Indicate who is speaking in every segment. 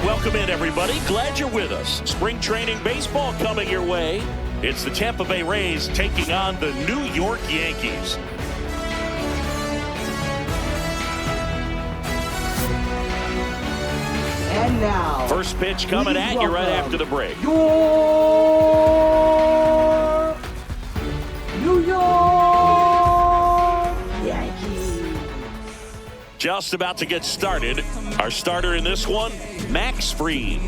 Speaker 1: Welcome in, everybody. Glad you're with us. Spring training baseball coming your way. It's the Tampa Bay Rays taking on the New York Yankees.
Speaker 2: And now,
Speaker 1: first pitch coming at you right after the break.
Speaker 2: Your New York Yankees.
Speaker 1: Just about to get started. Our starter in this one, Max Fried.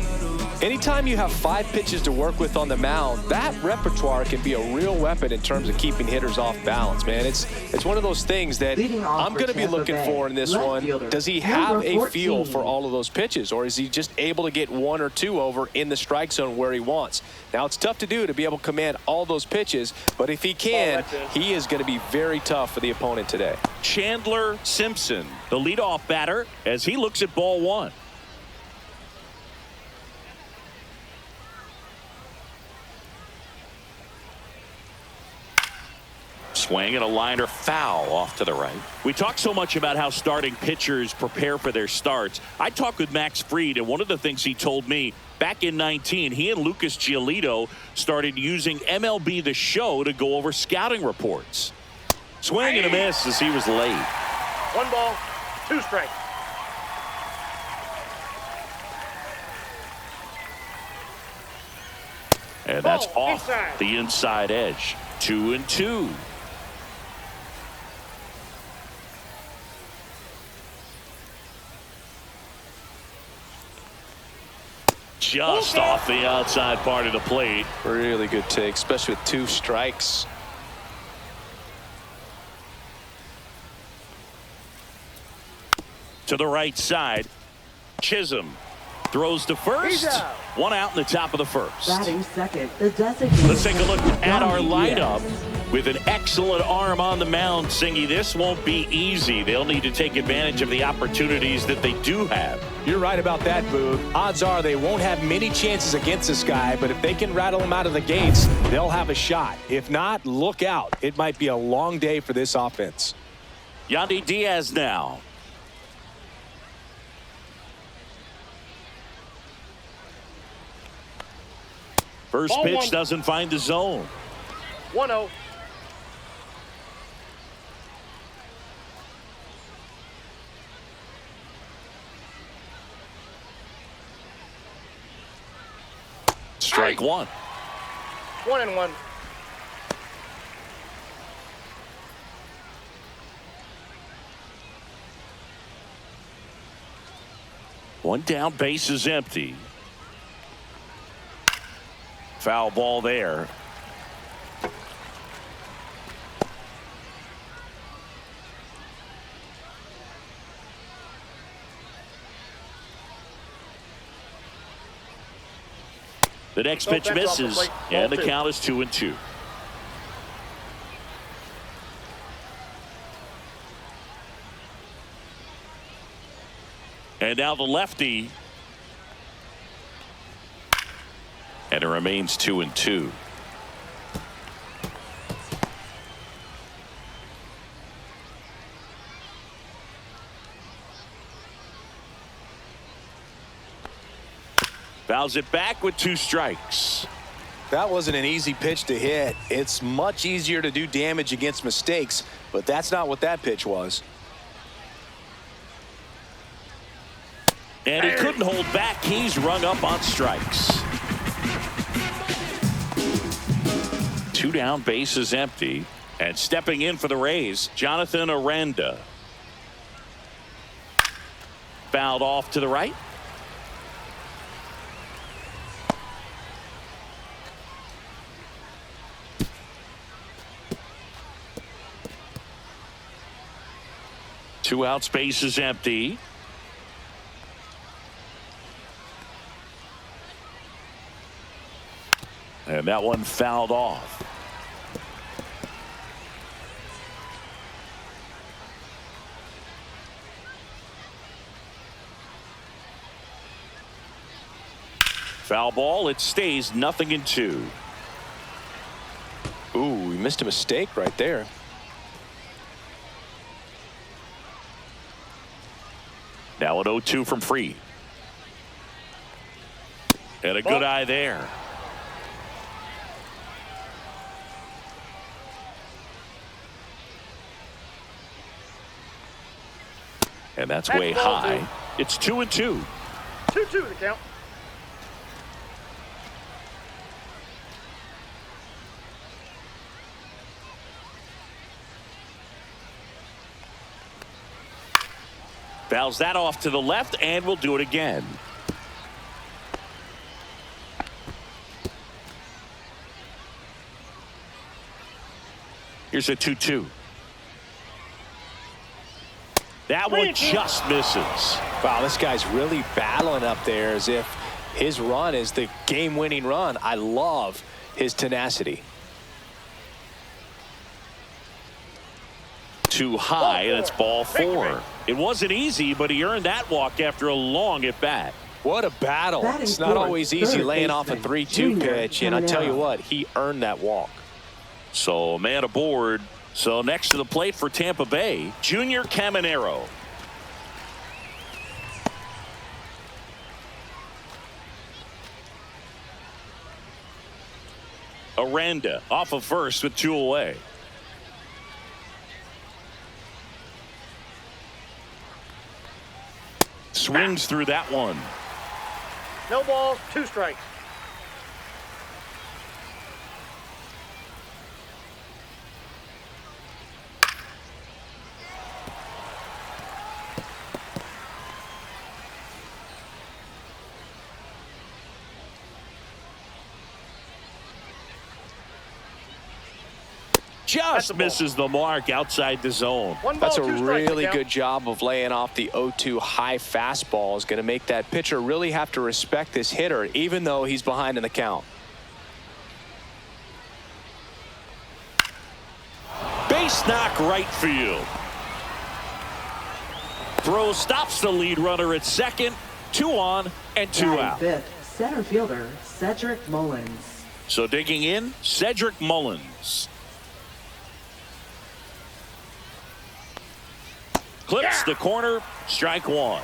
Speaker 3: Anytime you have 5 pitches to work with on the mound, that repertoire can be a real weapon in terms of keeping hitters off balance, man. It's one of those things that I'm going to be looking for in this one. Does he have a feel for all of those pitches, or is he just able to get 1 or 2 over in the strike zone where he wants? Now, it's tough to do to be able to command all those pitches, but if he can, he is going to be very tough for the opponent today.
Speaker 1: Chandler Simpson, the leadoff batter, as he looks at ball 1. Swing and a liner foul off to the right. We talk so much about how starting pitchers prepare for their starts. I talked with Max Fried, and one of the things he told me back in 19, he and Lucas Giolito started using MLB The Show to go over scouting reports. Swing and a miss as he was late.
Speaker 4: 1 ball, 2 strikes.
Speaker 1: And that's off the inside edge. 2-2. Just off the outside part of the plate.
Speaker 3: Really good take, especially with 2 strikes.
Speaker 1: To the right side, Chisholm throws to first. 1 out in the top of the first.
Speaker 2: Batting second, the designated.
Speaker 1: Let's take a look at our lineup. With an excellent arm on the mound, Singy, this won't be easy. They'll need to take advantage of the opportunities that they do have.
Speaker 5: You're right about that, Boog. Odds are they won't have many chances against this guy, but if they can rattle him out of the gates, they'll have a shot. If not, look out. It might be a long day for this offense.
Speaker 1: Yandy Diaz now. First
Speaker 4: Ball
Speaker 1: pitch
Speaker 4: 1.
Speaker 1: doesn't find the zone.
Speaker 4: 1-0.
Speaker 1: Strike 1.
Speaker 4: 1-1.
Speaker 1: One down, base is empty. Foul ball there. The next pitch misses, and the count is 2-2. And now the lefty. And it remains 2-2. Fouls it back with 2 strikes.
Speaker 5: That wasn't an easy pitch to hit. It's much easier to do damage against mistakes, but that's not what that pitch was.
Speaker 1: And he couldn't hold back. He's rung up on strikes. 2 down, base is empty. And stepping in for the Rays, Jonathan Aranda. Fouled off to the right. Two outs, base is empty. And that one fouled off. Foul ball. It stays 0-2.
Speaker 3: Ooh, he missed a mistake right there.
Speaker 1: Now an 0-2 from Fried. And a good eye there. And that's way high. It's 2-2.
Speaker 4: 2-2 the count.
Speaker 1: Fouls that off to the left, and we'll do it again. Here's a 2-2. That one just misses.
Speaker 3: Wow, this guy's really battling up there as if his run is the game-winning run. I love his tenacity.
Speaker 1: Too high, and it's ball 4. It wasn't easy, but he earned that walk after a long at-bat.
Speaker 3: What a battle. It's not always easy laying off a 3-2 pitch, and I tell you what, he earned that walk.
Speaker 1: So man aboard. So next to the plate for Tampa Bay, Junior Caminero. Aranda off of first with 2 away. Swings through that one.
Speaker 4: No balls, 2 strikes.
Speaker 1: Just misses the mark outside the zone.
Speaker 3: That's a really good job of laying off the 0-2 high fastball. Is going to make that pitcher really have to respect this hitter, even though he's behind in the count.
Speaker 1: Base knock right field. Throw stops the lead runner at second. 2 on and 2 out.
Speaker 2: Fifth, center fielder Cedric Mullins.
Speaker 1: So digging in, Cedric Mullins. Clips the corner, strike 1.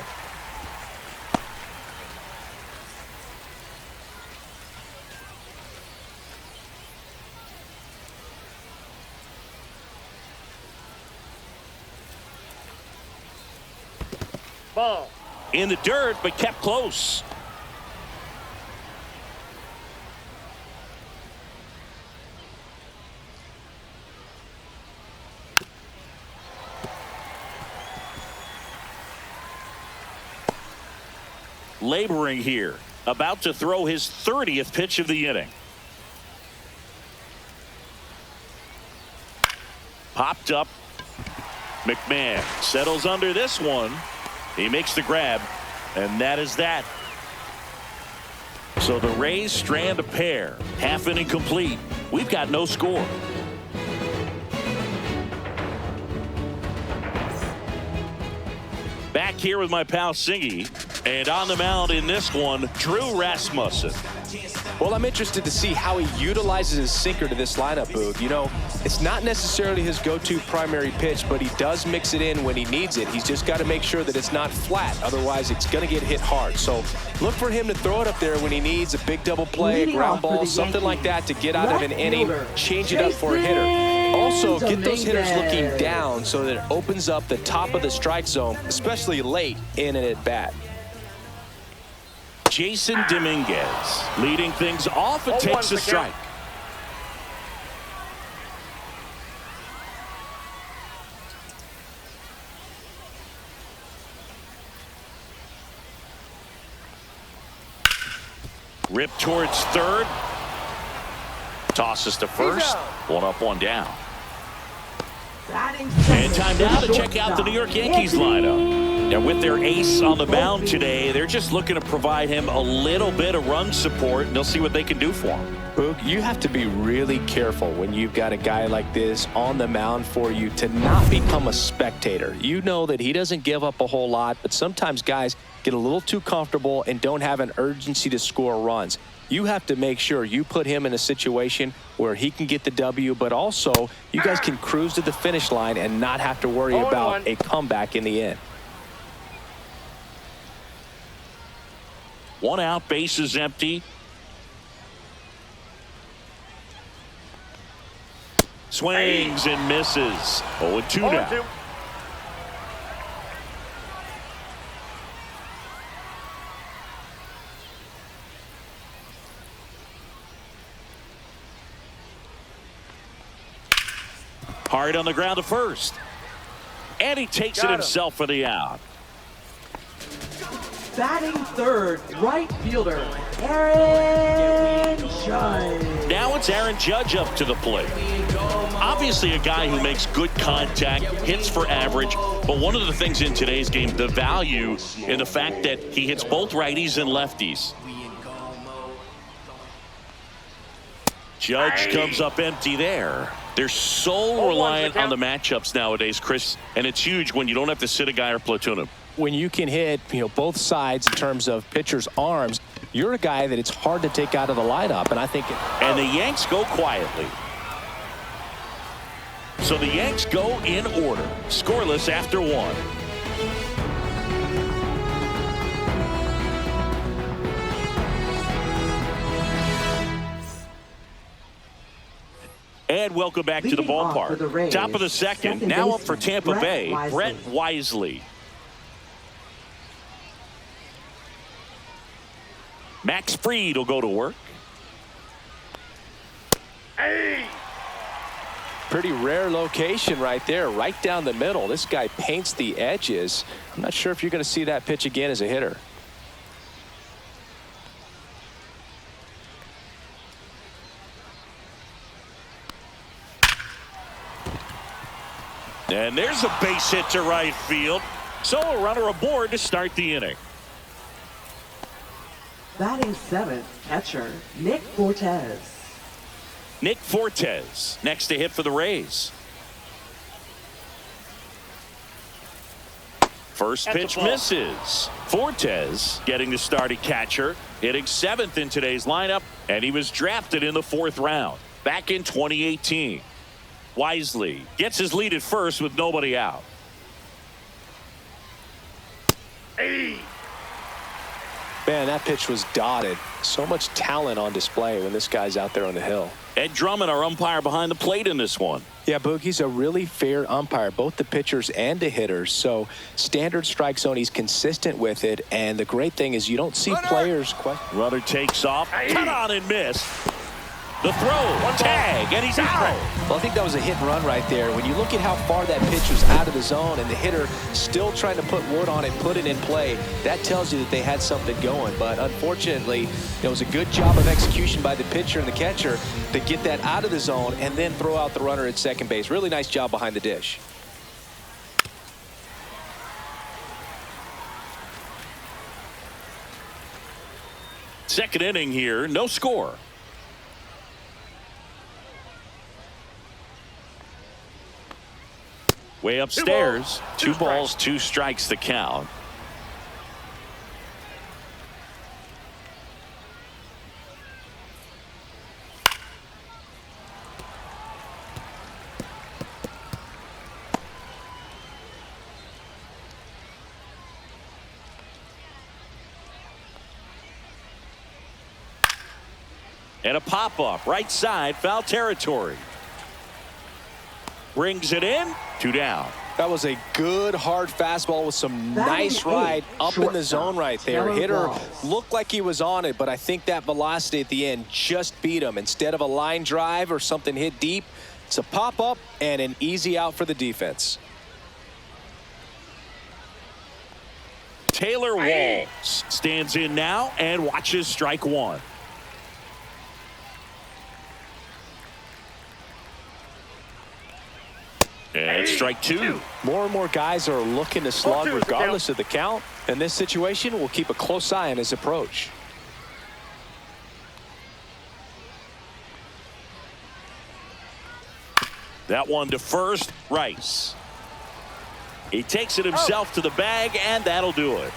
Speaker 4: Ball.
Speaker 1: In the dirt, but kept close. Laboring here, about to throw his 30th pitch of the inning. Popped up. McMahon settles under this one. He makes the grab, and that is that. So the Rays strand a pair. Half inning complete. We've got no score. Back here with my pal Singy. And on the mound in this one, Drew Rasmussan.
Speaker 3: Well, I'm interested to see how he utilizes his sinker to this lineup, Boog. You know, it's not necessarily his go-to primary pitch, but he does mix it in when he needs it. He's just got to make sure that it's not flat. Otherwise, it's going to get hit hard. So look for him to throw it up there when he needs a big double play, a ground ball, something like that to get out of an inning, change it up for a hitter. Also, get those hitters looking down so that it opens up the top of the strike zone, especially late in an at-bat.
Speaker 1: Jasson Dominguez leading things off and takes a strike. Rip towards third. Tosses to first. 1 up, 1 down. And time now to check out the New York Yankees lineup. And with their ace on the mound today, they're just looking to provide him a little bit of run support, and they'll see what they can do for him.
Speaker 3: Boog, you have to be really careful when you've got a guy like this on the mound for you to not become a spectator. You know that he doesn't give up a whole lot, but sometimes guys get a little too comfortable and don't have an urgency to score runs. You have to make sure you put him in a situation where he can get the W, but also you guys can cruise to the finish line and not have to worry about a comeback in the end.
Speaker 1: 1 out, bases empty. Swings and misses. 0-2 now. Hard on the ground to first. And he takes it himself for the out.
Speaker 2: Batting third, right fielder, Aaron Judge.
Speaker 1: Now it's Aaron Judge up to the plate. Obviously a guy who makes good contact, hits for average, but one of the things in today's game, the value in the fact that he hits both righties and lefties. Judge comes up empty there. They're so reliant on the matchups nowadays, Chris, and it's huge when you don't have to sit a guy or platoon him.
Speaker 3: When you can hit, both sides in terms of pitchers' arms, you're a guy that it's hard to take out of the lineup, and I think.
Speaker 1: And the Yanks go quietly. So the Yanks go in order, scoreless after 1. And welcome back to the ballpark. Top of the second, now up for Tampa Bay, Brett Wisely. Max Fried will go to work.
Speaker 3: Pretty rare location right there, right down the middle. This guy paints the edges. I'm not sure if you're going to see that pitch again as a hitter.
Speaker 1: And there's a base hit to right field. So a runner aboard to start the inning.
Speaker 2: Batting seventh, catcher, Nick Fortes.
Speaker 1: Nick Fortes next to hit for the Rays. First pitch misses. Fortes getting the starting catcher, hitting 7th in today's lineup, and he was drafted in the 4th round back in 2018. Wisely gets his lead at first with nobody out.
Speaker 3: Man, that pitch was dotted. So much talent on display when this guy's out there on the hill.
Speaker 1: Ed Drummond, our umpire behind the plate in this one.
Speaker 3: Yeah, Boogie's a really fair umpire, both the pitchers and the hitters. So standard strike zone, he's consistent with it. And the great thing is you don't see players question.
Speaker 1: Runner takes off, cut on and miss. The throw, tag, and he's out.
Speaker 3: Well, I think that was a hit and run right there. When you look at how far that pitch was out of the zone and the hitter still trying to put wood on it, put it in play, that tells you that they had something going. But unfortunately, it was a good job of execution by the pitcher and the catcher to get that out of the zone and then throw out the runner at second base. Really nice job behind the dish.
Speaker 1: Second inning here, no score. Way upstairs, 2 balls, 2 strikes the count. And a pop-up, right side, foul territory. Brings it in, 2 down.
Speaker 3: That was a good hard fastball with some nice ride up in the zone right there. Hitter looked like he was on it, but I think that velocity at the end just beat him. Instead of a line drive or something hit deep, it's a pop-up and an easy out for the defense.
Speaker 1: Taylor Walls stands in now and watches strike 1. And strike two.
Speaker 3: More and more guys are looking to slug regardless of the count. In this situation, we'll keep a close eye on his approach.
Speaker 1: That one to first, Rice. He takes it himself to the bag, and that'll do it.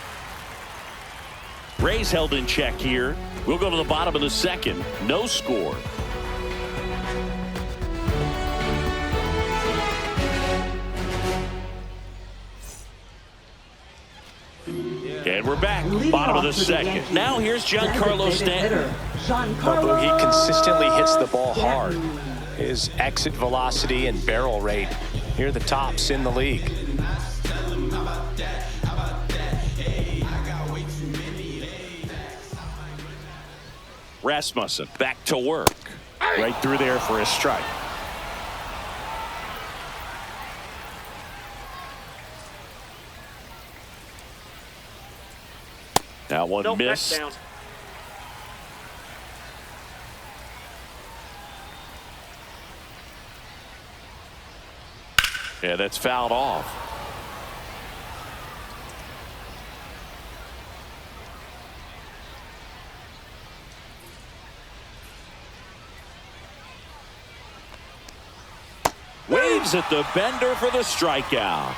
Speaker 1: Rays held in check here. We'll go to the bottom of the second. No score. And we're back. Bottom of the second. Now here's Giancarlo Stanton.
Speaker 3: He consistently hits the ball hard. His exit velocity and barrel rate near the tops in the league.
Speaker 1: Rasmussan back to work. Right through there for a strike. That one missed.
Speaker 4: Down.
Speaker 1: Yeah, that's fouled off. Waves at the bender for the strikeout.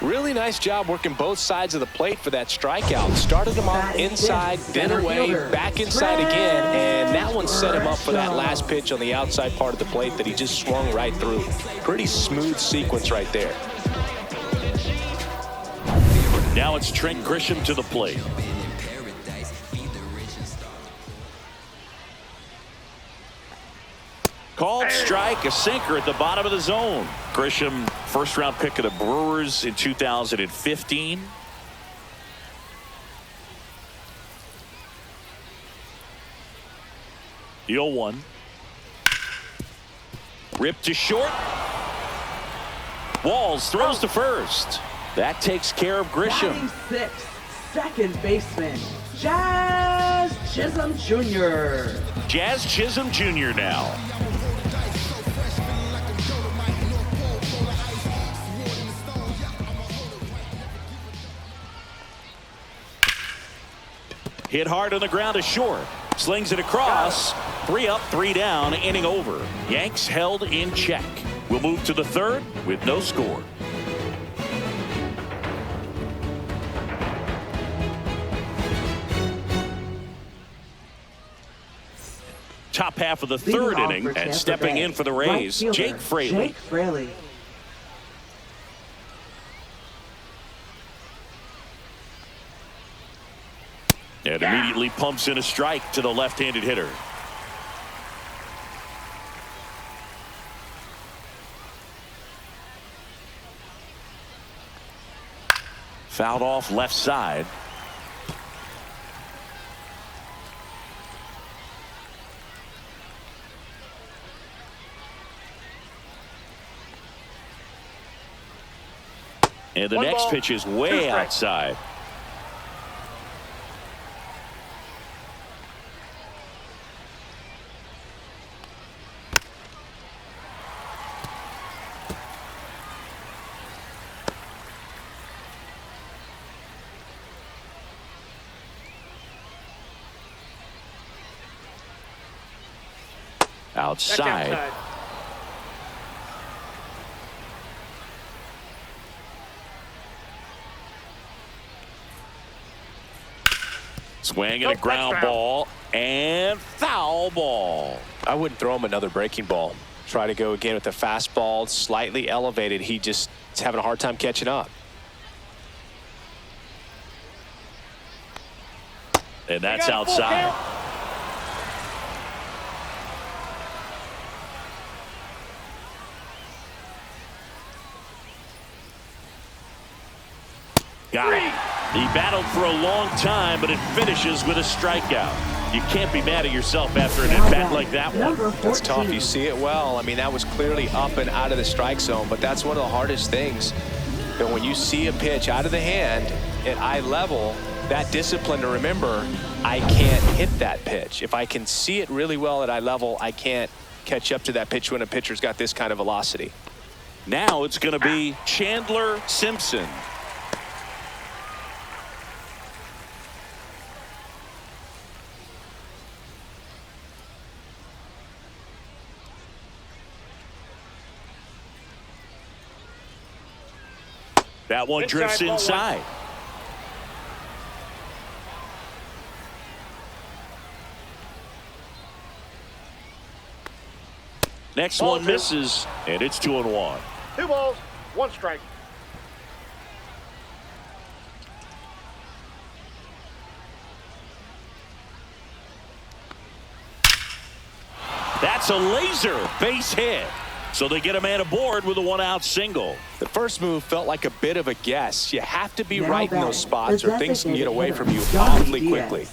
Speaker 3: Really nice job working both sides of the plate for that strikeout. Started him off inside, then away, back inside again, and that one set him up for that last pitch on the outside part of the plate that he just swung right through. Pretty smooth sequence right there.
Speaker 1: Now it's Trent Grisham to the plate. Called strike, a sinker at the bottom of the zone. Grisham, first-round pick of the Brewers in 2015. The 0-1. Ripped to short. Walls throws to first. That takes care of Grisham.
Speaker 2: 96, second baseman, Chisholm Jr.
Speaker 1: Chisholm Jr. now. Hit hard on the ground to short. Slings it across. 3 up, 3 down, inning over. Yanks held in check. We'll move to the third with no score. Top half of the third inning, and stepping in for the Rays, Jake Fraley. And immediately pumps in a strike to the left-handed hitter. Fouled off left side. And the next pitch is way outside. Outside. Swing and a ground ball and foul ball.
Speaker 3: I wouldn't throw him another breaking ball. Try to go again with the fastball, slightly elevated. He just is having a hard time catching up.
Speaker 1: And that's outside. Got it. He battled for a long time, but it finishes with a strikeout. You can't be mad at yourself after an at-bat like that one.
Speaker 3: That's tough. You see it well. I mean, that was clearly up and out of the strike zone, but that's one of the hardest things. And when you see a pitch out of the hand at eye level, that discipline to remember, I can't hit that pitch. If I can see it really well at eye level, I can't catch up to that pitch when a pitcher's got this kind of velocity.
Speaker 1: Now it's going to be Chandler Simpson. That one drifts inside. Next one misses, and it's 2-1.
Speaker 4: 2 balls, 1 strike.
Speaker 1: That's a laser base hit. So they get a man aboard with a 1-out single.
Speaker 3: The first move felt like a bit of a guess. You have to be right in those spots or things can get away from you awfully quickly.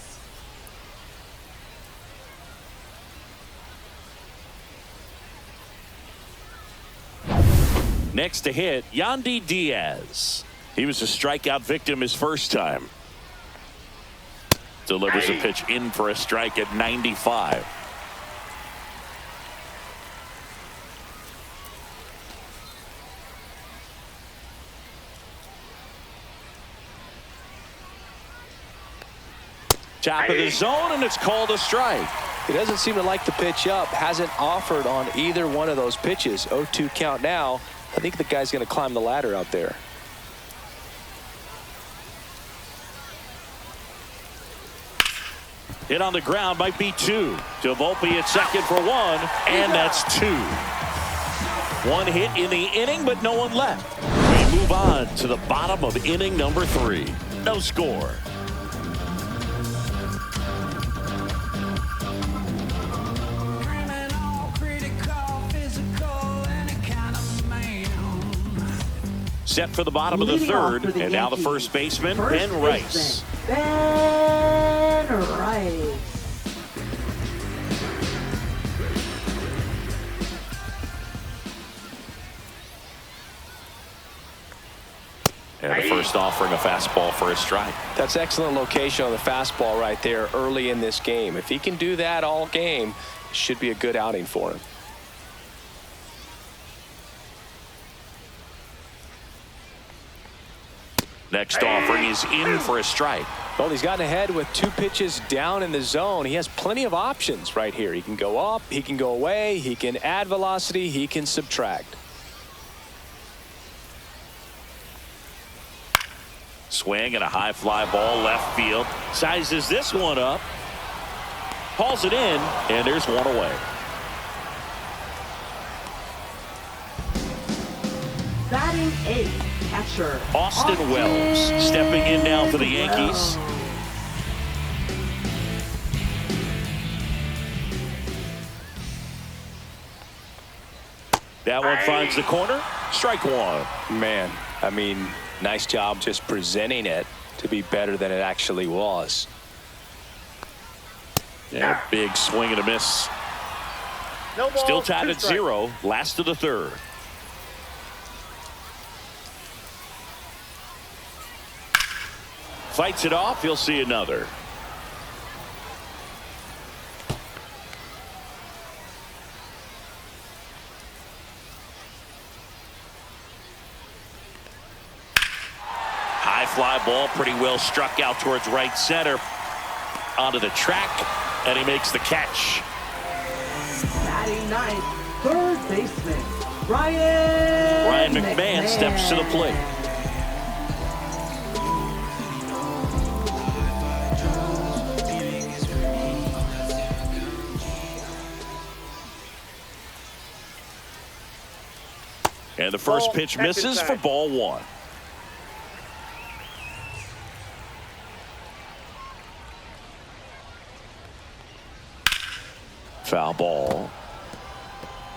Speaker 1: Next to hit, Yandy Diaz. He was a strikeout victim his first time. Delivers a pitch in for a strike at 95. Top of the zone, and it's called a strike.
Speaker 3: He doesn't seem to like the pitch up. Hasn't offered on either one of those pitches. 0-2 count now. I think the guy's going to climb the ladder out there.
Speaker 1: Hit on the ground might be 2. To Volpe at second for 1, and that's 2. 1 hit in the inning, but no one left. We move on to the bottom of inning number 3. No score. Set for the bottom of the third, and now the first baseman, Ben Rice.
Speaker 2: Ben Rice.
Speaker 1: And the first offering a fastball for a strike.
Speaker 3: That's excellent location on the fastball right there early in this game. If he can do that all game, it should be a good outing for him.
Speaker 1: Next offering is in for a strike.
Speaker 3: Well, he's gotten ahead with 2 pitches down in the zone. He has plenty of options right here. He can go up, he can go away, he can add velocity, he can subtract.
Speaker 1: Swing and a high fly ball left field. Sizes this one up. Hauls it in, and there's 1 away.
Speaker 2: Batting 8. Catcher
Speaker 1: Austin Wells stepping in now for the Yankees. That one finds the corner. Strike 1.
Speaker 3: Man, I mean, nice job just presenting it to be better than it actually was.
Speaker 1: Yeah, big swing and a miss.
Speaker 4: No balls,
Speaker 1: Still tied
Speaker 4: 2
Speaker 1: at
Speaker 4: strikes.
Speaker 1: 0. Last of the third. Fights it off. He'll see another. High fly ball pretty well struck out towards right center. Onto the track, and he makes the catch.
Speaker 2: Batting 9th. Third baseman Ryan
Speaker 1: McMahon steps to the plate. And the first pitch misses for ball 1. Foul ball.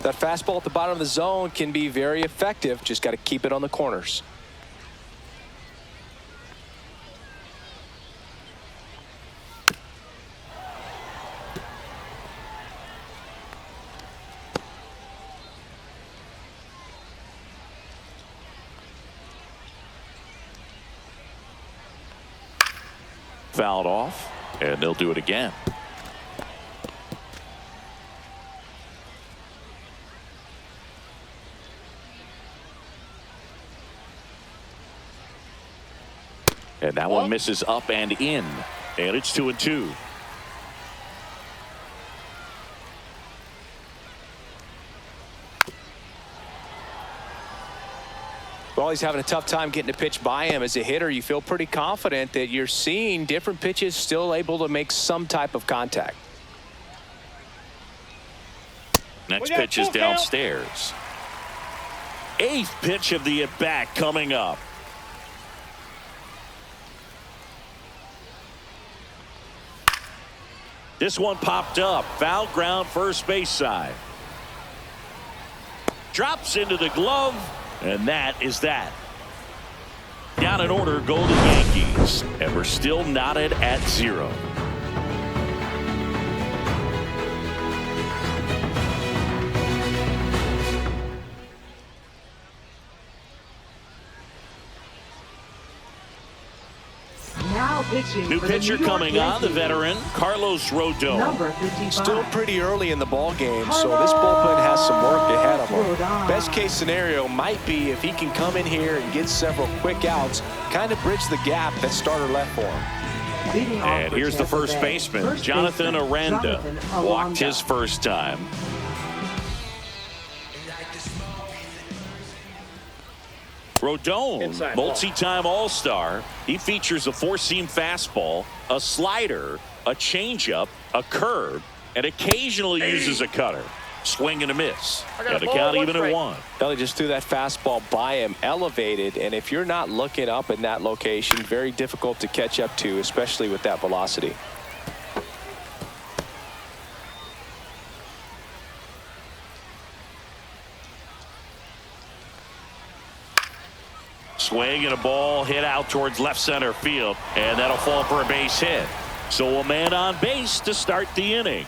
Speaker 3: That fastball at the bottom of the zone can be very effective. Just got to keep it on the corners.
Speaker 1: Fouled off, and they'll do it again. And that one misses up and in. And it's 2-2.
Speaker 3: Well, he's having a tough time getting a pitch by him. As a hitter, you feel pretty confident that you're seeing different pitches still able to make some type of contact.
Speaker 1: Next pitch is downstairs. 8th pitch of the at-bat coming up. This one popped up. Foul ground, first base side. Drops into the glove, and that is that. Down in order, Golden Yankees, and we're still knotted at 0.
Speaker 2: Now pitching
Speaker 1: New
Speaker 2: for the
Speaker 1: pitcher
Speaker 2: New York
Speaker 1: coming on, the
Speaker 2: Yankees.
Speaker 1: veteran Carlos Rodon.
Speaker 2: Number 55.
Speaker 3: Still pretty early in the ball game, so this bullpen has some work ahead of him. Best case scenario might be if he can come in here and get several quick outs, kind of bridge the gap that starter left for him.
Speaker 2: Leading off
Speaker 1: And
Speaker 2: for
Speaker 1: here's the
Speaker 2: Tampa
Speaker 1: first
Speaker 2: Bay.
Speaker 1: baseman,
Speaker 2: First
Speaker 1: Jonathan
Speaker 2: baseman,
Speaker 1: Aranda.
Speaker 2: Jonathan
Speaker 1: Walked
Speaker 2: Aranda.
Speaker 1: his first time. Rodon, multi-time All-Star. He features a 4-seam fastball, a slider, a changeup, a curve, and occasionally uses a cutter. Swing and a miss. And the count even at 1.
Speaker 3: Well, he just threw that fastball by him, elevated, and if you're not looking up in that location, very difficult to catch up to, especially with that velocity.
Speaker 1: Swing and a ball hit out towards left center field, and that'll fall for a base hit. So a man on base to start the inning.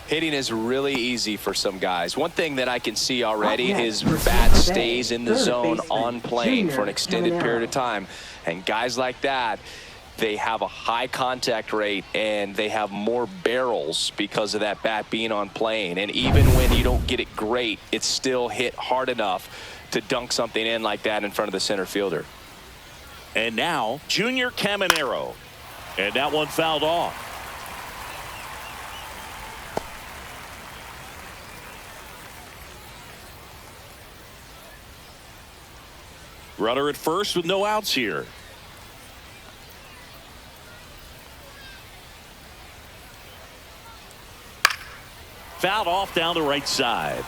Speaker 3: Hitting is really easy for some guys. One thing that I can see already, his bat stays in the zone on plane for an extended period of time. And guys like that, they have a high contact rate and they have more barrels because of that bat being on plane. And even when you don't get it great, it's still hit hard enough to dunk something in like that in front of the center fielder.
Speaker 1: And now Junior Caminero, and that one fouled off. Runner at first with no outs here. Fouled off down the right side.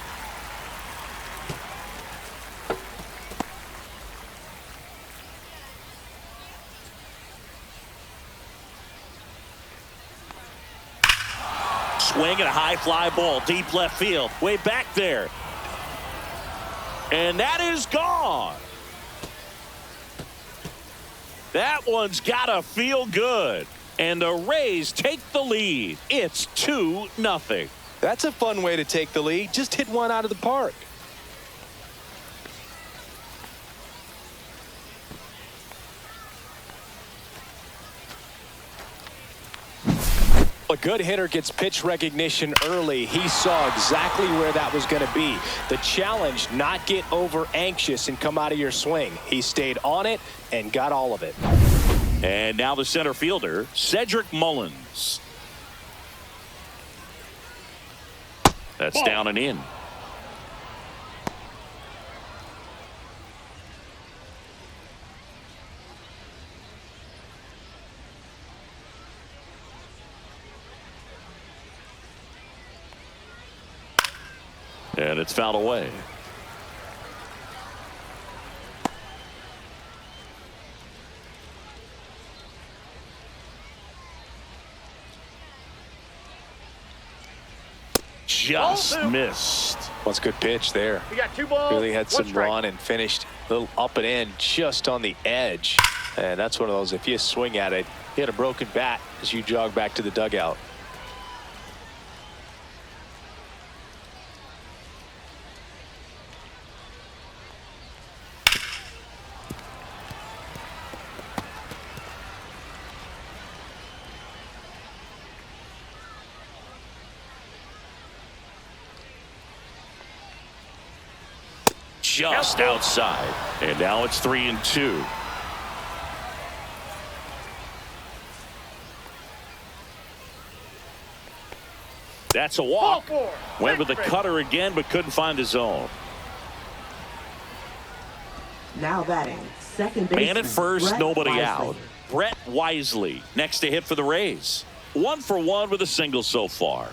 Speaker 1: Swing and a high fly ball deep left field, way back there, and that is gone. That one's gotta feel good, and the Rays take the lead. It's 2-0.
Speaker 3: That's a fun way to take the lead. Just hit one out of the park. A good hitter gets pitch recognition early. He saw exactly where that was going to be. The challenge, not get over anxious and come out of your swing. He stayed on it and got all of it.
Speaker 1: And now the center fielder, Cedric Mullins. That's down and in. And it's fouled away. Just missed.
Speaker 3: Well, it's a good pitch there.
Speaker 4: We got 2 balls.
Speaker 3: Really had some
Speaker 4: 1 strike.
Speaker 3: run and finished a little up and in just on the edge. And that's one of those, if you swing at it, you had a broken bat as you jog back to the dugout.
Speaker 1: Just outside, and now it's 3-2. That's a walk. Went with the cutter again, but couldn't find his zone.
Speaker 2: Now batting, second baseman.
Speaker 1: And at first,
Speaker 2: Brett
Speaker 1: nobody
Speaker 2: Wisely.
Speaker 1: out. Brett Wisely next to hit for the Rays. 1 for 1 with a single so far.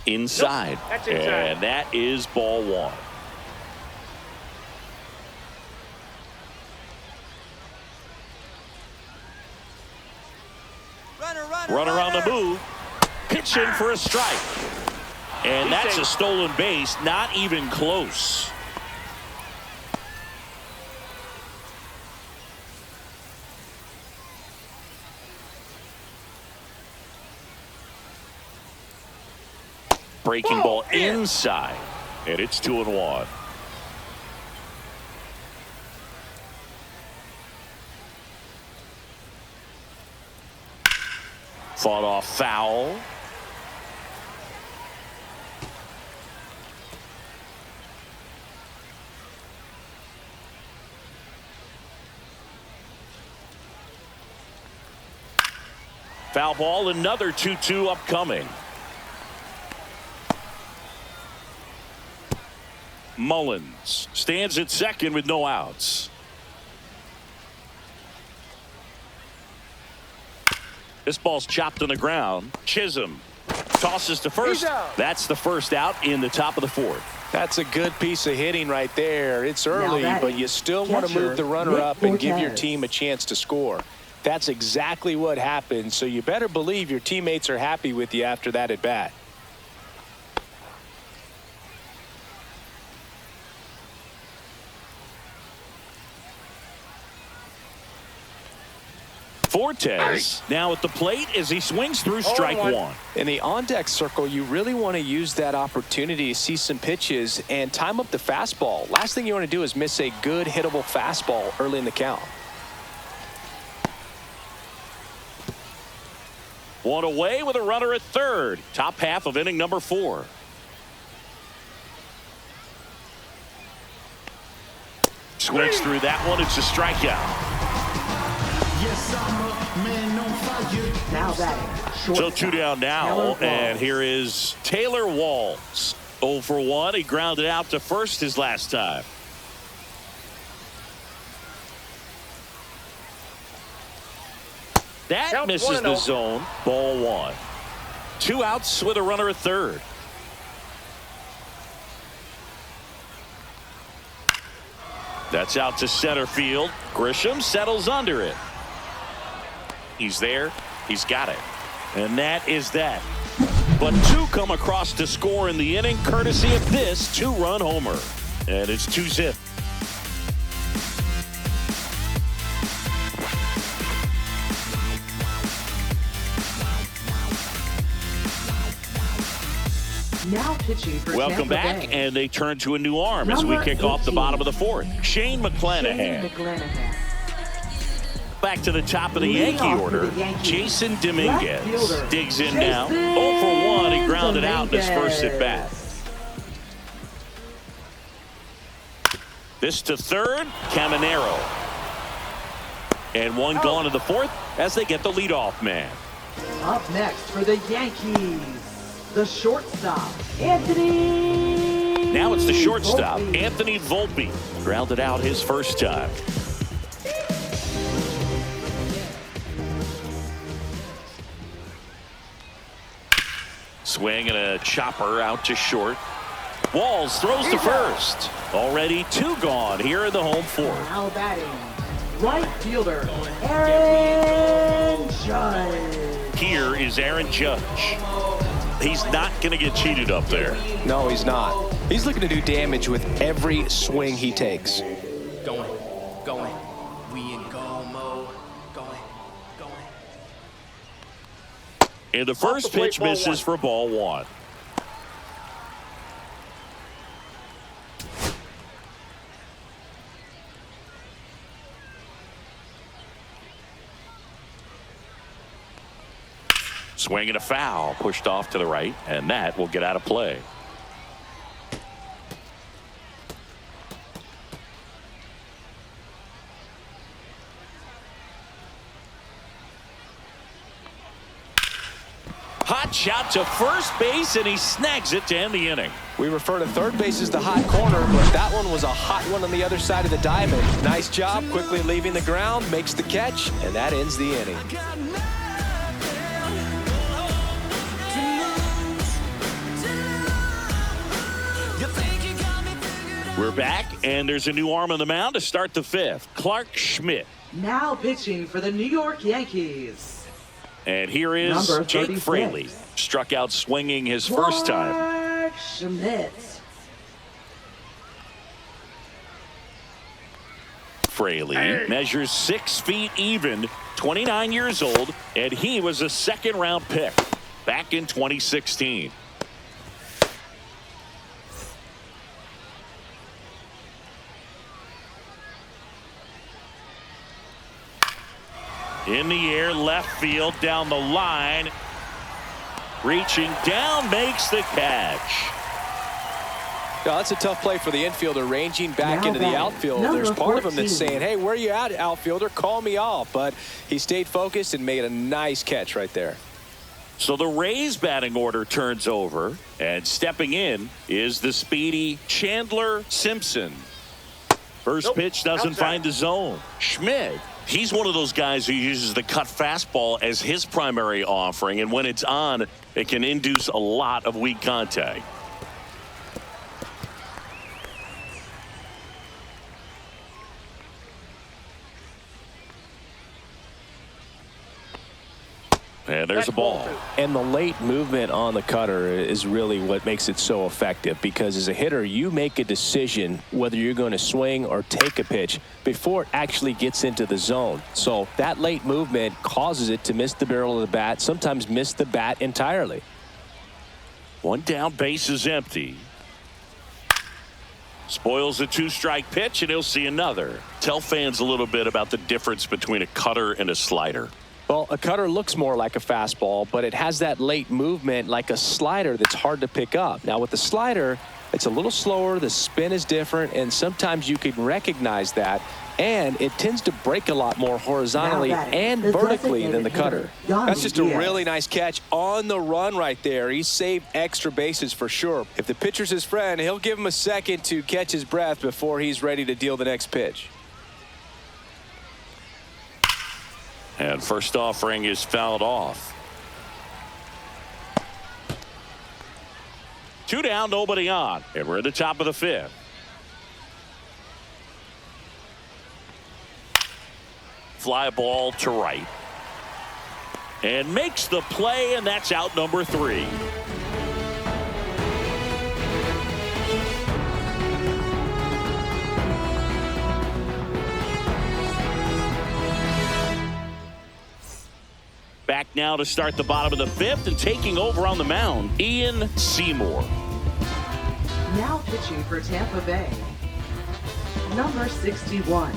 Speaker 1: Inside.
Speaker 4: Nope, that's inside.
Speaker 1: And that is ball 1. Runner on the move. Pitching for a strike. And that's a stolen base. Not even close. Breaking ball inside. And it's 2-1. Fought off foul. Foul ball, another 2-2 upcoming. Mullins stands at second with no outs. This ball's chopped on the ground. Chisholm tosses to first. That's the first out in the top of the 4th.
Speaker 3: That's a good piece of hitting right there. It's early, but you still want to
Speaker 2: catcher,
Speaker 3: move the runner up and give your
Speaker 2: Cortez.
Speaker 3: team a chance to score. That's exactly what happened, so you better believe your teammates are happy with you after that at bat.
Speaker 1: Fortes now at the plate as he swings through strike 1.
Speaker 3: In the on-deck circle, you really want to use that opportunity to see some pitches and time up the fastball. Last thing you want to do is miss a good hittable fastball early in the count.
Speaker 1: 1 away with a runner at third. Top half of inning number 4. Swings through that one. It's a strikeout.
Speaker 2: Now batting,
Speaker 1: So
Speaker 2: shortstop,
Speaker 1: 2 down now,
Speaker 2: Taylor
Speaker 1: and
Speaker 2: Walls.
Speaker 1: here is Taylor Walls. 0 for 1. He grounded out to first his last time. That
Speaker 4: Count
Speaker 1: misses the
Speaker 4: 1-0.
Speaker 1: zone. Ball 1. 2 outs with a runner at third. That's out to center field. Grisham settles under it. He's there. He's got it. And that is that. But 2 come across to score in the inning, courtesy of this 2-run homer. And it's 2-zip.
Speaker 2: Now pitching for
Speaker 1: Welcome
Speaker 2: Tampa
Speaker 1: back,
Speaker 2: Bay.
Speaker 1: and they turn to a new arm as we
Speaker 2: Number
Speaker 1: kick off the
Speaker 2: 18.
Speaker 1: bottom of the 4th. Shane McClanahan. Back to the top of the
Speaker 2: Leading
Speaker 1: Yankee
Speaker 2: off for
Speaker 1: order.
Speaker 2: the Yankees,
Speaker 1: Jasson Dominguez
Speaker 2: left fielder,
Speaker 1: digs in
Speaker 2: Jasson
Speaker 1: now. 0 for 1. He grounded out in his first at bat. This to third, Caminero. And 1 gone in the 4th as they get the leadoff man.
Speaker 2: Up next for the Yankees, the shortstop, Anthony.
Speaker 1: Now it's the shortstop,
Speaker 2: Volpe.
Speaker 1: Anthony Volpe. Grounded out his first time. Swing and a chopper out to short. Walls throws to first. Already 2 gone here in the home 4th.
Speaker 2: Now batting, right fielder, Aaron Judge.
Speaker 1: Here is Aaron Judge. He's not going to get cheated up there.
Speaker 3: No, he's not. He's looking to do damage with every swing he takes.
Speaker 6: Going. We in go mode. Going.
Speaker 1: And the first
Speaker 4: plate,
Speaker 1: pitch
Speaker 4: ball
Speaker 1: misses
Speaker 4: 1.
Speaker 1: for ball 1. Swing and a foul, pushed off to the right, and that will get out of play. Hot shot to first base, and he snags it to end the inning.
Speaker 3: We refer to third base as the hot corner, but that one was a hot one on the other side of the diamond. Nice job, quickly leaving the ground, makes the catch, and that ends the inning.
Speaker 1: We're back, and there's a new arm on the mound to start the fifth. Clark Schmidt.
Speaker 2: Now pitching for the New York Yankees.
Speaker 1: And here is
Speaker 2: Number
Speaker 1: Jake
Speaker 2: 36.
Speaker 1: Fraley. Struck out swinging his first time.
Speaker 2: Clark Schmidt.
Speaker 1: Fraley measures 6 feet even, 29 years old, and he was a second-round pick back in 2016. In the air, left field, down the line. Reaching down, makes the catch.
Speaker 3: No, that's a tough play for the infielder, ranging back
Speaker 2: Now
Speaker 3: into the
Speaker 2: batting,
Speaker 3: outfield.
Speaker 2: number
Speaker 3: There's part of him
Speaker 2: 14.
Speaker 3: that's saying, hey, where you at, outfielder? Call me off. But he stayed focused and made a nice catch right there.
Speaker 1: So the Rays batting order turns over, and stepping in is the speedy Chandler Simpson. First pitch doesn't find the zone. Schmidt, he's one of those guys who uses the cut fastball as his primary offering, and when it's on, it can induce a lot of weak contact. And there's a ball.
Speaker 5: And the late movement on the cutter is really what makes it so effective, because as a hitter, you make a decision whether you're going to swing or take a pitch before it actually gets into the zone. So that late movement causes it to miss the barrel of the bat, sometimes miss the bat entirely.
Speaker 1: One down, base is empty. Spoils the 2-strike pitch, and he'll see another. Tell fans a little bit about the difference between a cutter and a slider.
Speaker 5: Well, a cutter looks more like a fastball, but it has that late movement like a slider that's hard to pick up. Now, with the slider, it's a little slower, the spin is different, and sometimes you can recognize that, and it tends to break a lot more horizontally and vertically than the cutter.
Speaker 3: That's just a really nice catch on the run right there. He saved extra bases for sure. If the pitcher's his friend, he'll give him a second to catch his breath before he's ready to deal the next pitch.
Speaker 1: And first offering is fouled off. 2 down, nobody on, and we're at the top of the fifth. Fly ball to right. And makes the play, and that's out number 3. Back now to start the bottom of the fifth, and taking over on the mound, Ian Seymour.
Speaker 2: Now pitching for Tampa Bay. Number 61.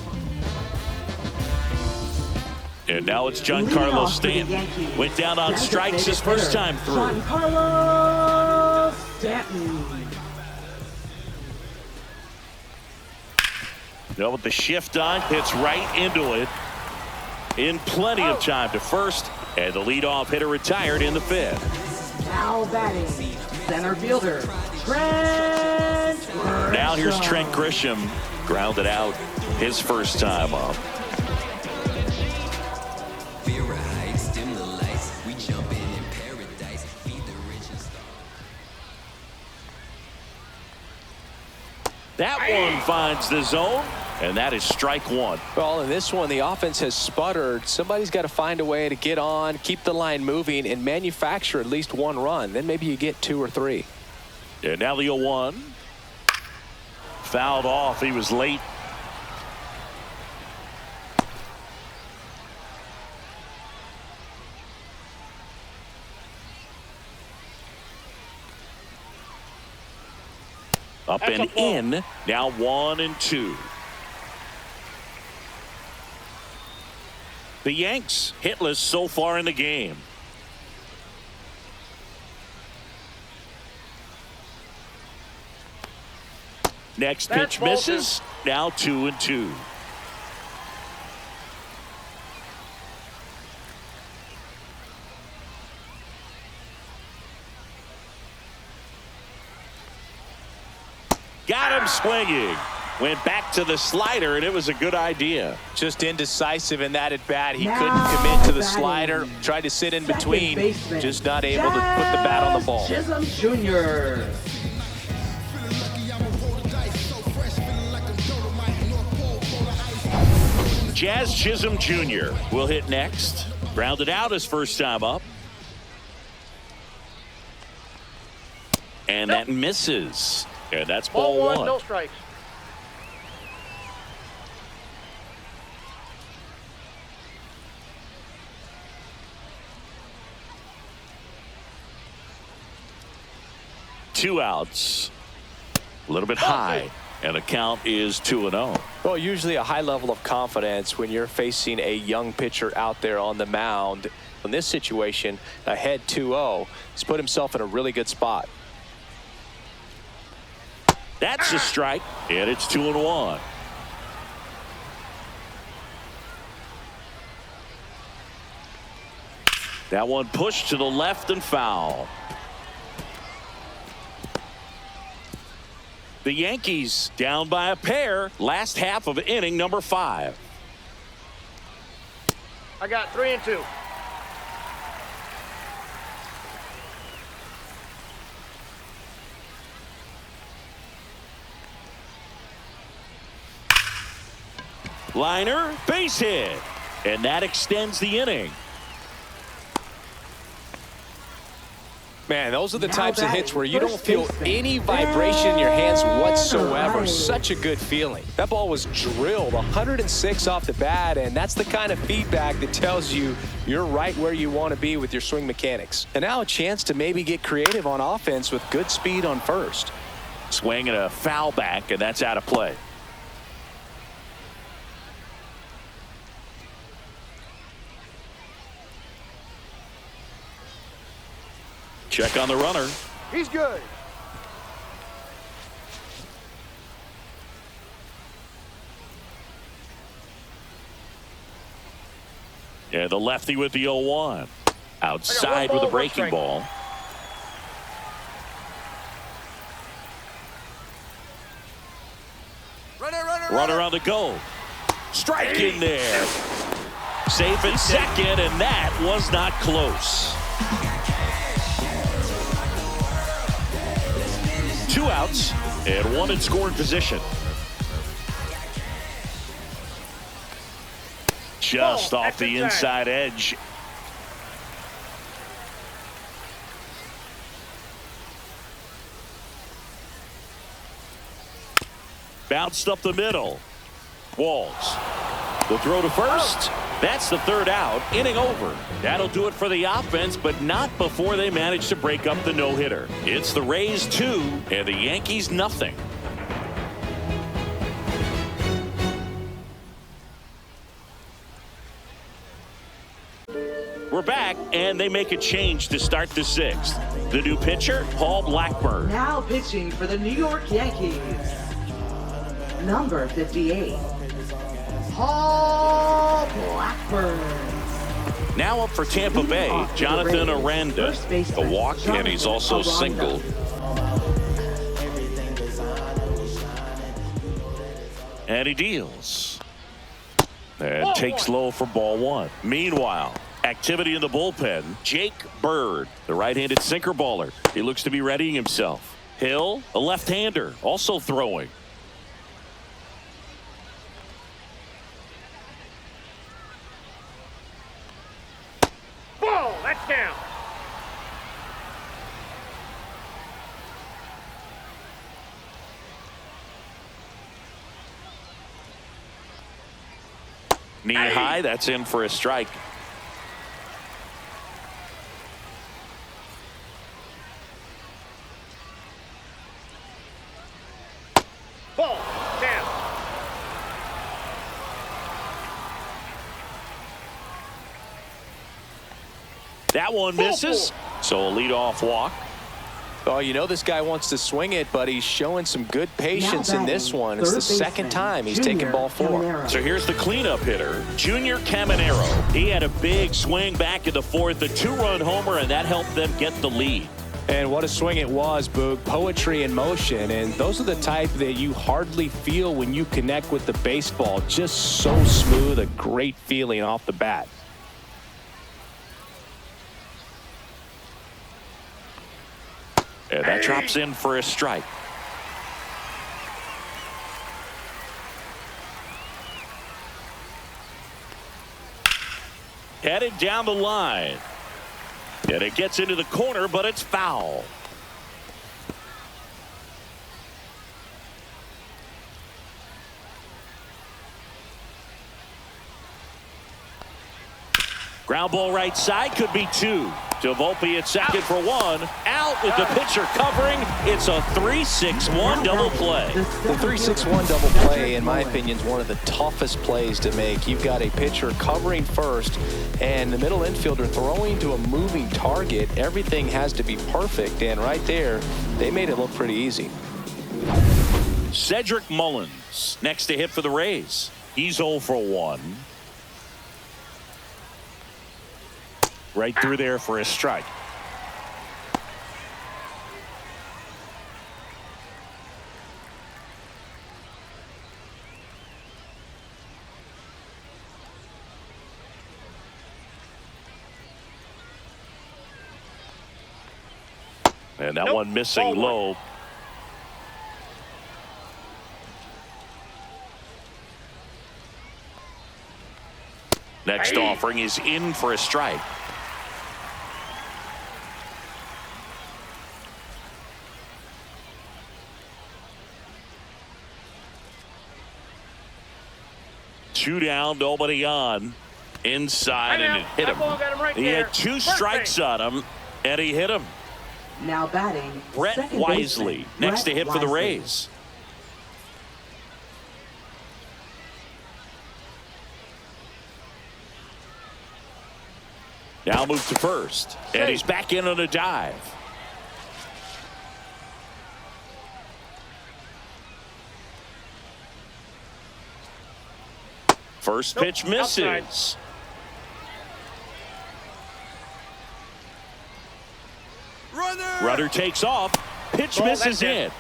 Speaker 1: And now it's Giancarlo Stanton. Went down on strikes his first time through.
Speaker 2: Giancarlo Stanton.
Speaker 1: Now with the shift on, hits right into it. In plenty of time to first, and the leadoff hitter retired in the fifth.
Speaker 2: Now batting, center fielder, Trent Grisham.
Speaker 1: Now here's Trent Grisham, grounded out his first time up. That one finds the zone, and that is strike 1.
Speaker 3: Well, in this one, the offense has sputtered. Somebody's got to find a way to get on, keep the line moving, and manufacture at least 1 run. Then maybe you get 2 or 3.
Speaker 1: And now the 0-1. Fouled off. He was late. Up and in. Now 1-2. The Yanks hitless so far in the game. Next pitch misses. Now 2-2. swinging. Went back to the slider, and it was a good idea.
Speaker 5: Just indecisive in that at bat. He couldn't commit to the slider. Tried to sit in between. Just not able to put the bat on the ball.
Speaker 2: Chisholm Jr.
Speaker 1: Jazz Chisholm Jr. will hit next. Grounded out his first time up. And that misses. And that's ball one.
Speaker 4: No strikes.
Speaker 1: Two outs. A little bit high. And the count is 2-0.
Speaker 3: Well, usually a high level of confidence when you're facing a young pitcher out there on the mound. In this situation, ahead 2-0, he's put himself in a really good spot.
Speaker 1: That's a strike, and it's 2-1. That one pushed to the left and foul. The Yankees down by a pair. Last half of inning number 5.
Speaker 4: I got 3 and 2.
Speaker 1: Liner, base hit. And that extends the inning.
Speaker 3: Man, those are the types of hits where you don't feel any vibration in your hands whatsoever. Such a good feeling. That ball was drilled 106 off the bat, and that's the kind of feedback that tells you you're right where you want to be with your swing mechanics. And now a chance to maybe get creative on offense with good speed on first.
Speaker 1: Swing and a foul back, and that's out of play. Check on the runner.
Speaker 4: He's good.
Speaker 1: Yeah, the lefty with the 0-1. Outside with a breaking ball. Runner on the go. Strike in there. Safe at second, and that was not close. 2 outs and 1 in scoring position. Just off the inside edge. Bounced up the middle. Walls. The throw to first. That's the 3rd out. Inning over. That'll do it for the offense, but not before they manage to break up the no-hitter. It's the Rays 2 and the Yankees nothing. We're back, and they make a change to start the 6th. The new pitcher, Paul Blackburn.
Speaker 2: Now pitching for the New York Yankees. Number 58. Paul Blackburn.
Speaker 1: Now up for Tampa Bay, Jonathan Aranda. A walk, and he's also singled. And he deals. And takes low for ball 1. Meanwhile, activity in the bullpen. Jake Bird, the right-handed sinker baller. He looks to be readying himself. Hill, a left-hander, also throwing.
Speaker 4: That's down.
Speaker 1: Knee high, that's in for a strike.
Speaker 4: Ball down.
Speaker 1: That one misses. So a leadoff walk.
Speaker 3: Oh, you know this guy wants to swing it, but he's showing some good patience in this one. It's the second time he's taken ball 4.
Speaker 1: So here's the cleanup hitter, Junior Caminero. He had a big swing back in the 4th, a 2-run homer, and that helped them get the lead.
Speaker 5: And what a swing it was, Boog. Poetry in motion. And those are the type that you hardly feel when you connect with the baseball. Just so smooth, a great feeling off the bat.
Speaker 1: And that drops in for a strike. Headed down the line. And it gets into the corner, but it's foul. Ground ball right side, could be two. To Volpe at second for one. Out with the pitcher covering. It's a 3-6-1 double play.
Speaker 3: The 3-6-1 double play, in my opinion, is one of the toughest plays to make. You've got a pitcher covering first and the middle infielder throwing to a moving target. Everything has to be perfect, and right there, they made it look pretty easy.
Speaker 1: Cedric Mullins next to hit for the Rays. He's 0 for 1. Right through there for a strike. And that one missing low. Next offering is in for a strike. Two down, nobody on. Inside, and it hit him. He had two strikes on him, and he hit him.
Speaker 2: Now batting,
Speaker 1: Brett Wisely next to hit for the Rays. Now move to first, and he's back in on a dive. First pitch misses. Runner takes off. Pitch misses in.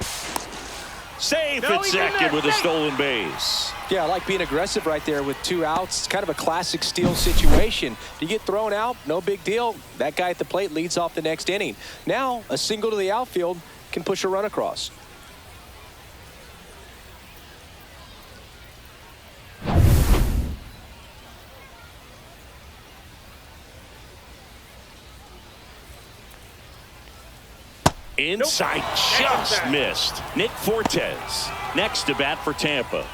Speaker 1: Safe at second with a stolen base.
Speaker 3: Yeah, I like being aggressive right there with 2 outs. It's kind of a classic steal situation. You get thrown out, no big deal. That guy at the plate leads off the next inning. Now, a single to the outfield can push a run across.
Speaker 1: Inside, just missed. Nick Fortes next to bat for Tampa.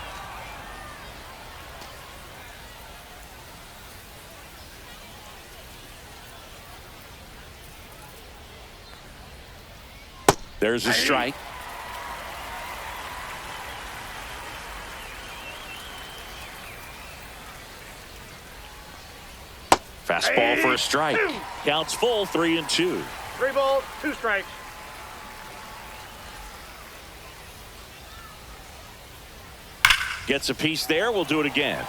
Speaker 1: There's a strike. Fastball for a strike. Counts full, 3-2.
Speaker 4: 3 balls, 2 strikes.
Speaker 1: Gets a piece there. We'll do it again.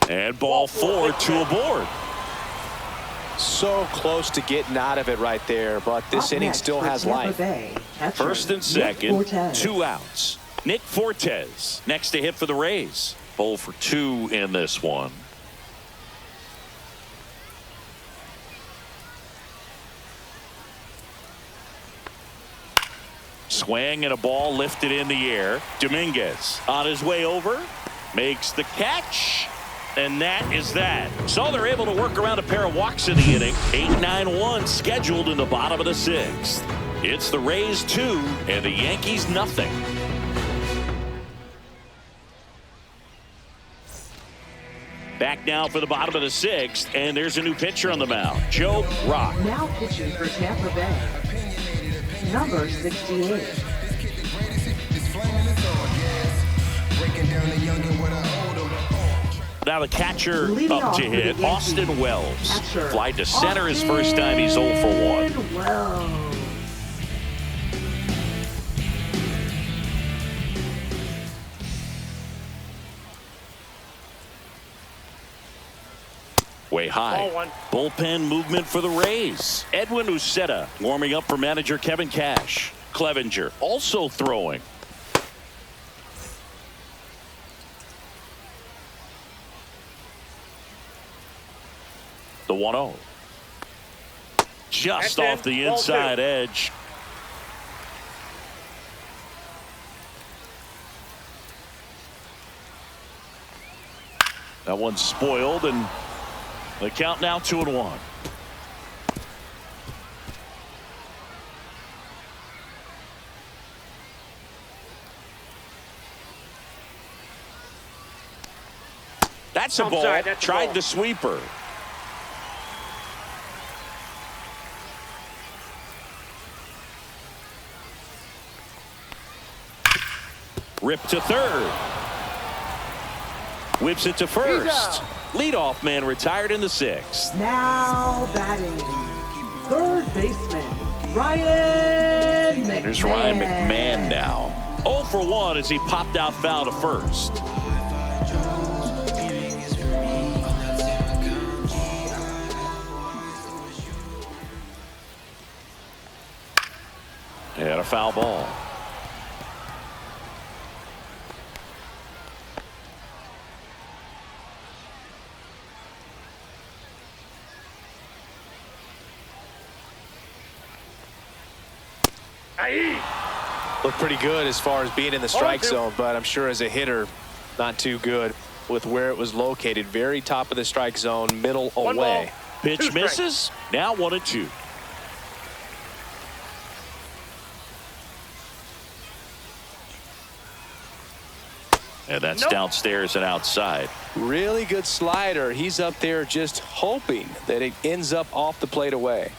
Speaker 1: And ball 4, 2 aboard.
Speaker 3: So close to getting out of it right there, but this inning still has life.
Speaker 1: First and second, 2 outs. Nick Fortes next to hit for the Rays. 0 for 2 in this one. Swing and a ball lifted in the air. Dominguez on his way over, makes the catch, and that is that. So they're able to work around a pair of walks in the inning. 8-9-1 scheduled in the bottom of the 6th. It's the Rays 2 and the Yankees nothing. Back now for the bottom of the 6th, and there's a new pitcher on the mound, Joe Rock.
Speaker 2: Now pitching for Tampa Bay, number 68.
Speaker 1: Now the catcher up to hit, Austin Wells. Fly to center his first time. He's 0 for 1. Way high. Bullpen movement for the Rays. Edwin Uceta warming up for manager Kevin Cash. Clevenger also throwing. The 1-0. Just off the inside edge. That one's spoiled, and the count now 2-1. That's a ball. Tried the sweeper. Rip to third. Whips it to first. Leadoff man retired in the 6th.
Speaker 2: Now batting, third baseman, Ryan McMahon.
Speaker 1: Here's Ryan McMahon now. 0 for 1 as he popped out foul to first. And a foul ball.
Speaker 3: Looked pretty good as far as being in the strike zone, but I'm sure as a hitter, not too good with where it was located. Very top of the strike zone, middle away.
Speaker 1: Pitch misses. Now 1-2. And that's downstairs and outside.
Speaker 3: Really good slider. He's up there just hoping that it ends up off the plate away.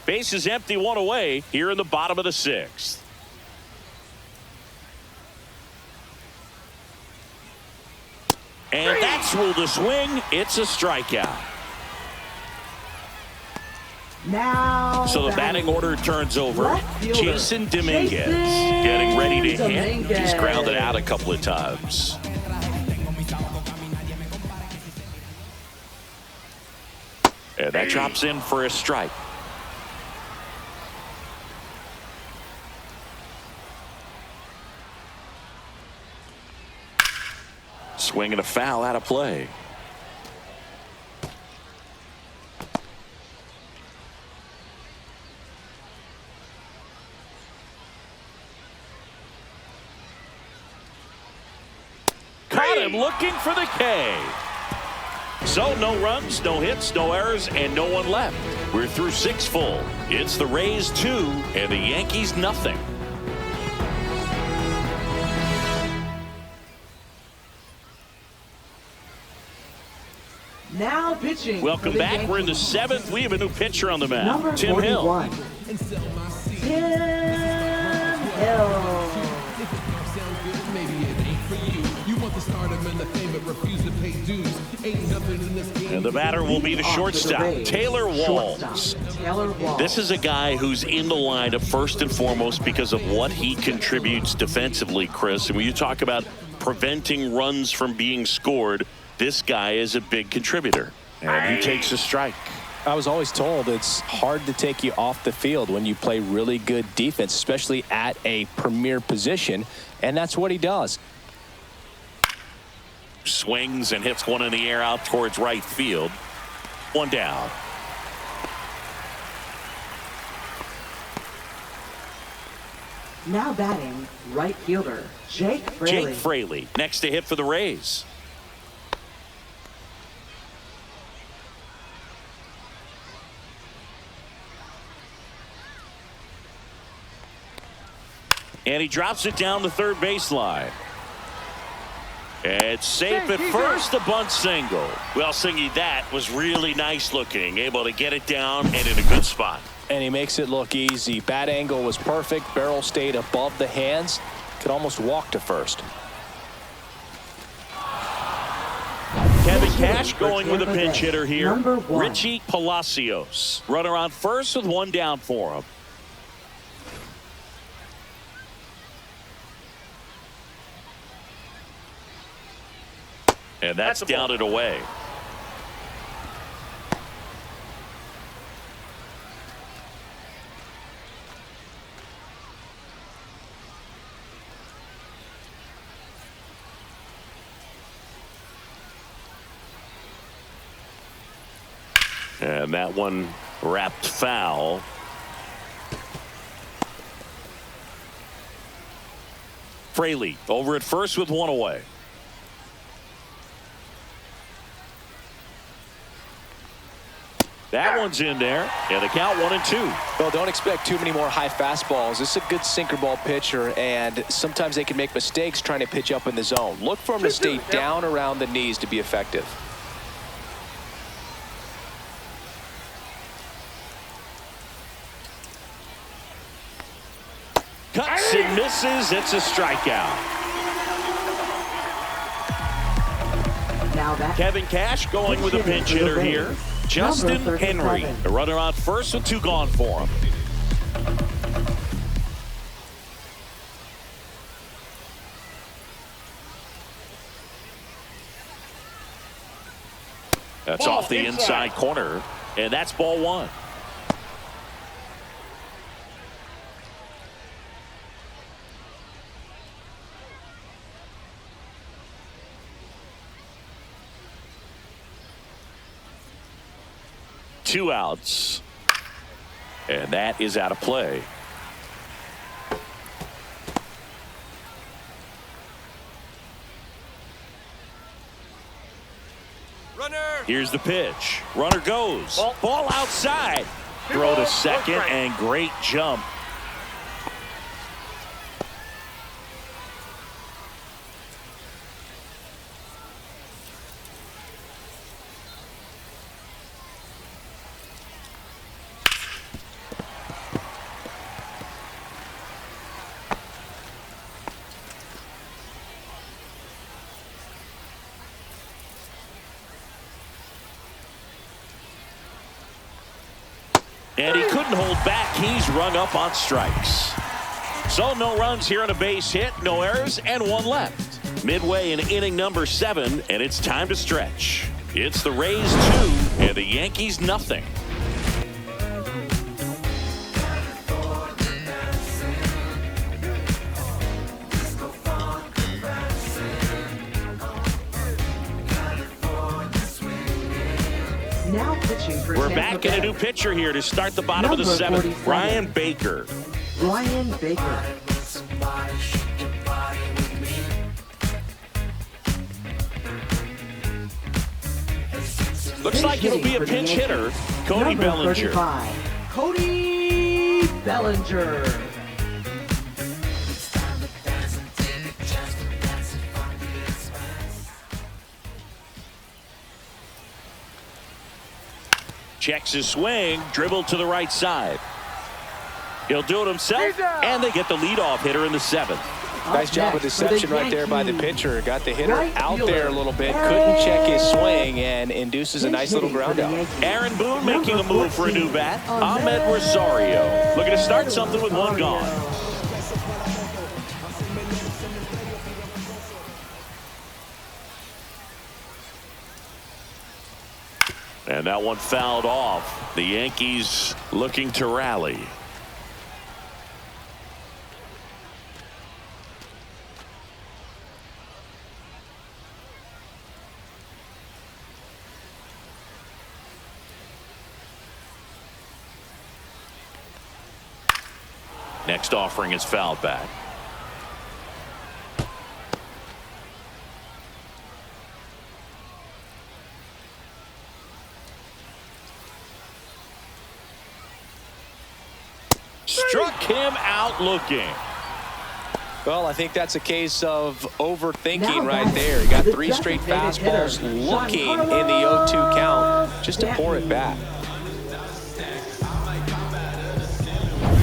Speaker 1: Base is empty, 1 away here in the bottom of the 6th. And that's ruled a swing. It's a strikeout.
Speaker 2: Now
Speaker 1: so the batting order turns over. Jasson Dominguez getting ready to hit. He's grounded out a couple of times. And that drops in for a strike. Swing and a foul out of play. Caught him looking for the K. So no runs, no hits, no errors, and no one left. We're through 6 full. It's the Rays 2 and the Yankees nothing.
Speaker 2: Now pitching.
Speaker 1: Welcome back.
Speaker 2: Yankees.
Speaker 1: We're in the 7th. We have a new pitcher on the mound.
Speaker 2: Number
Speaker 1: Tim
Speaker 2: 41.
Speaker 1: Hill.
Speaker 2: Tim Hill.
Speaker 1: And the batter will be the shortstop, Taylor Walls. This is a guy who's in the lineup first and foremost because of what he contributes defensively, Chris. And when you talk about preventing runs from being scored, this guy is a big contributor. And he takes a strike.
Speaker 5: I was always told it's hard to take you off the field when you play really good defense, especially at a premier position. And that's what he does.
Speaker 1: Swings and hits one in the air out towards right field. One down.
Speaker 2: Now batting, right fielder, Jake Fraley.
Speaker 1: Jake Fraley, next to hit for the Rays. And he drops it down the third baseline. It's safe at first, a bunt single. Well, Singy, that was really nice looking. Able to get it down and in a good spot.
Speaker 5: And he makes it look easy. Bat angle was perfect. Barrel stayed above the hands. Could almost walk to first.
Speaker 1: Kevin Cash going with a pinch hitter here.
Speaker 2: Number 1.
Speaker 1: Richie Palacios. Runner on first with one down for him. And that's down and away. And that one wrapped foul. Fraley over at first with one away. That one's in there, and the count 1-2.
Speaker 3: Well, don't expect too many more high fastballs. This is a good sinker ball pitcher, and sometimes they can make mistakes trying to pitch up in the zone. Look for him to stay down around the knees to be effective.
Speaker 1: Cuts and misses. It's a strikeout.
Speaker 2: Now that
Speaker 1: Kevin Cash going with a pinch hitter here. Justin Henry, a runner on first with 2 gone for him. That's off the inside corner, and that's ball 1. Two outs, and that is out of play.
Speaker 6: Runner.
Speaker 1: Here's the pitch. Runner goes. Ball outside. Throw to second, and great jump. And he couldn't hold back. He's rung up on strikes. So no runs here on a base hit, no errors, and 1 left. Midway in inning number 7, and it's time to stretch. It's the Rays 2 and the Yankees nothing.
Speaker 2: now pitching for
Speaker 1: We're
Speaker 2: Tampa
Speaker 1: back in a
Speaker 2: Bay.
Speaker 1: new pitcher here to start the bottom of the
Speaker 2: Number
Speaker 1: 7th.
Speaker 2: 47.
Speaker 1: Ryan Baker.
Speaker 2: Ryan Baker.
Speaker 1: Looks like it'll be a pinch hitter. Cody
Speaker 2: Number
Speaker 1: Bellinger.
Speaker 2: 35. Cody Bellinger.
Speaker 1: Checks his swing, dribble to the right side. He'll do it himself, and they get the leadoff hitter in the 7th.
Speaker 3: Nice job of deception right there by the pitcher. Got the hitter out there a little bit. Couldn't check his swing and induces a nice little ground out.
Speaker 1: Aaron Boone making a move for a new bat. Ahmed Rosario looking to start something with one gone. And that one fouled off. The Yankees looking to rally. Next offering is fouled back. Struck him out looking.
Speaker 3: Well, I think that's a case of overthinking right there. He got 3 straight fastballs looking in the 0-2 count just to pour it back.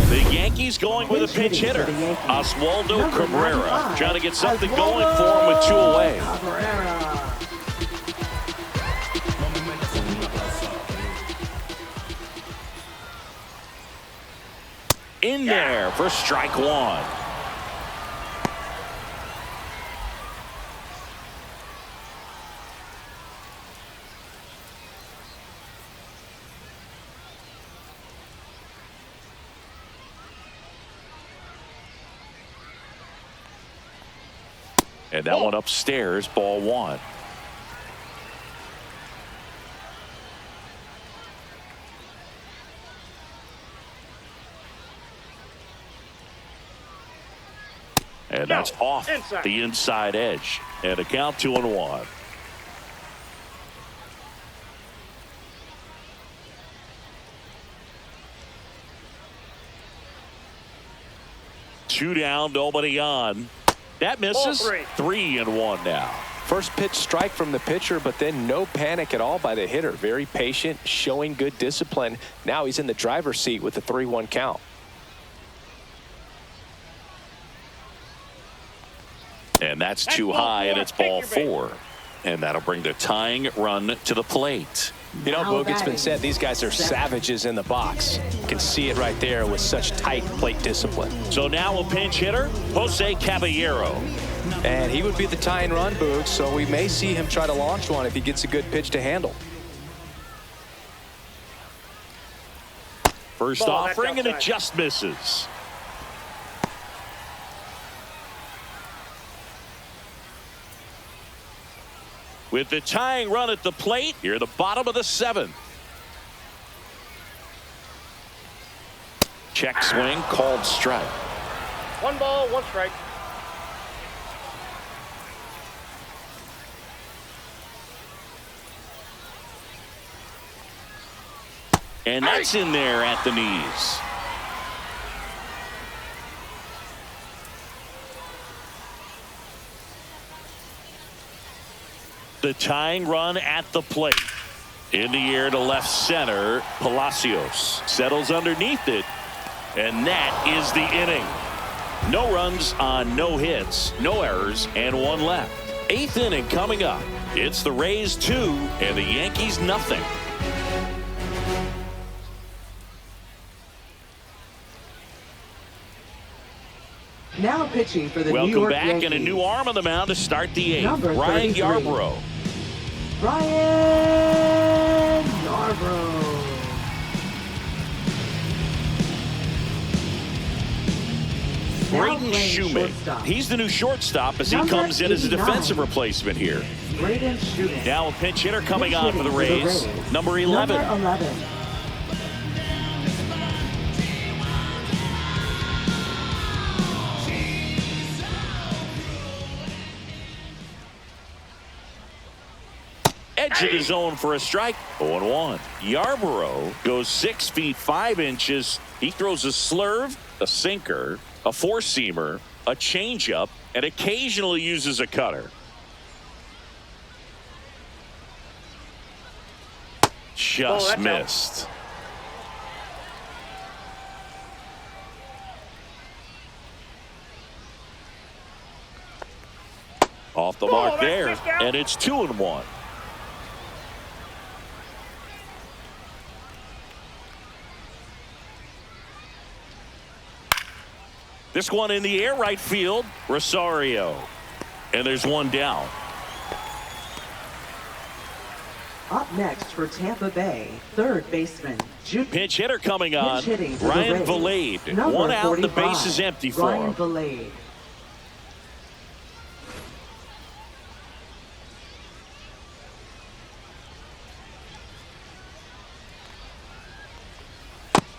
Speaker 1: The Yankees going with a pinch hitter. Oswaldo Cabrera trying to get something going for him with 2 away. In there for strike 1. And that one upstairs, ball 1. And that's off
Speaker 4: Inside.
Speaker 1: the inside edge. And a count 2-1. Two down, nobody on. That misses. 3-1 now.
Speaker 3: First pitch strike from the pitcher, but then no panic at all by the hitter. Very patient, showing good discipline. Now he's in the driver's seat with the 3-1 count.
Speaker 1: And that's too high, and it's ball 4. And that'll bring the tying run to the plate.
Speaker 3: You know, Boog, it's been said these guys are savages in the box. You can see it right there with such tight plate discipline.
Speaker 1: So now a pinch hitter, Jose Caballero.
Speaker 3: And he would be the tying run, Boog, so we may see him try to launch one if he gets a good pitch to handle.
Speaker 1: First offering, and it just misses. With the tying run at the plate, you're the bottom of the 7th. Check swing, called strike.
Speaker 4: 1 ball, 1 strike.
Speaker 1: And that's in there at the knees. The tying run at the plate. In the air to left center, Palacios settles underneath it, and that is the inning. No runs on no hits, no errors, and 1 left. 8th inning coming up. It's the Rays 2 and the Yankees nothing.
Speaker 2: Now pitching for the New
Speaker 1: Welcome
Speaker 2: York
Speaker 1: back,
Speaker 2: Yankees.
Speaker 1: and a new arm on the mound to start the 8th.
Speaker 2: Number
Speaker 1: Ryan
Speaker 2: 33.
Speaker 1: Yarbrough.
Speaker 2: Ryan Yarbrough.
Speaker 1: Braden Shumate. He's the new shortstop as he
Speaker 2: Number
Speaker 1: comes in as a
Speaker 2: 89.
Speaker 1: defensive replacement here.
Speaker 2: Braden Shumate.
Speaker 1: Now a pinch hitter coming on for the Rays. Number 11.
Speaker 2: Number 11.
Speaker 1: Edge of the zone for a strike. 0-1. Yarbrough goes 6 feet 5 inches. He throws a slurve, a sinker, a 4-seamer, a changeup, and occasionally uses a cutter. Just missed. Off the mark there, and it's 2-1. This one in the air, right field, Rosario. And there's 1 down.
Speaker 2: Up next for Tampa Bay, third baseman.
Speaker 1: Pinch hitter coming on,
Speaker 2: Pinch hitting for
Speaker 1: Ryan
Speaker 2: the Rays.
Speaker 1: Valade.
Speaker 2: Number
Speaker 1: 1 out,
Speaker 2: 45,
Speaker 1: the base is empty for
Speaker 2: Ryan
Speaker 1: him.
Speaker 2: Valade.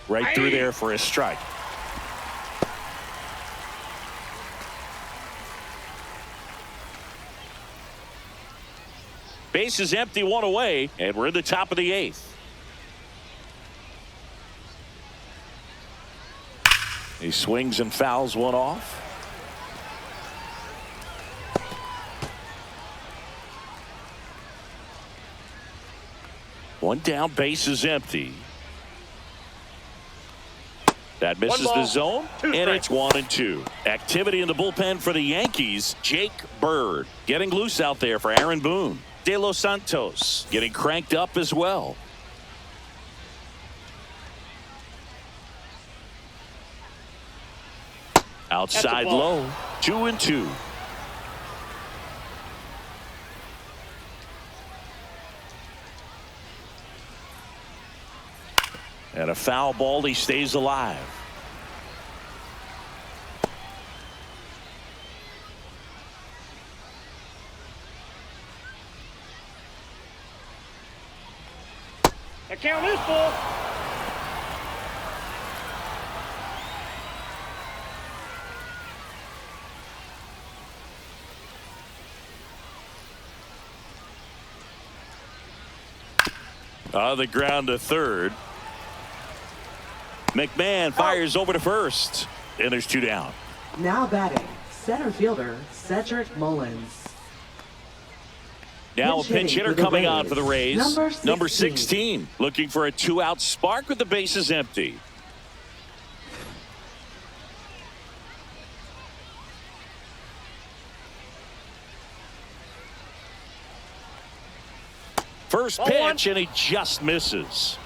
Speaker 1: Right through there for a strike. Base is empty, 1 away, and we're in the top of the 8th. He swings and fouls 1 off. One down, base is empty. That misses the zone, and it's 1-2. Activity in the bullpen for the Yankees. Jake Bird getting loose out there for Aaron Boone. De Los Santos getting cranked up as well. Outside low, 2-2. And a foul ball, he stays alive.
Speaker 4: The count is full.
Speaker 1: On the ground to third. McMahon fires over to first. And there's 2 down.
Speaker 2: Now batting, center fielder Cedric Mullins.
Speaker 1: Now a pinch hitter coming on for the Rays.
Speaker 2: Number
Speaker 1: 16. Looking for a 2-out spark with the bases empty. First pitch, and he just misses.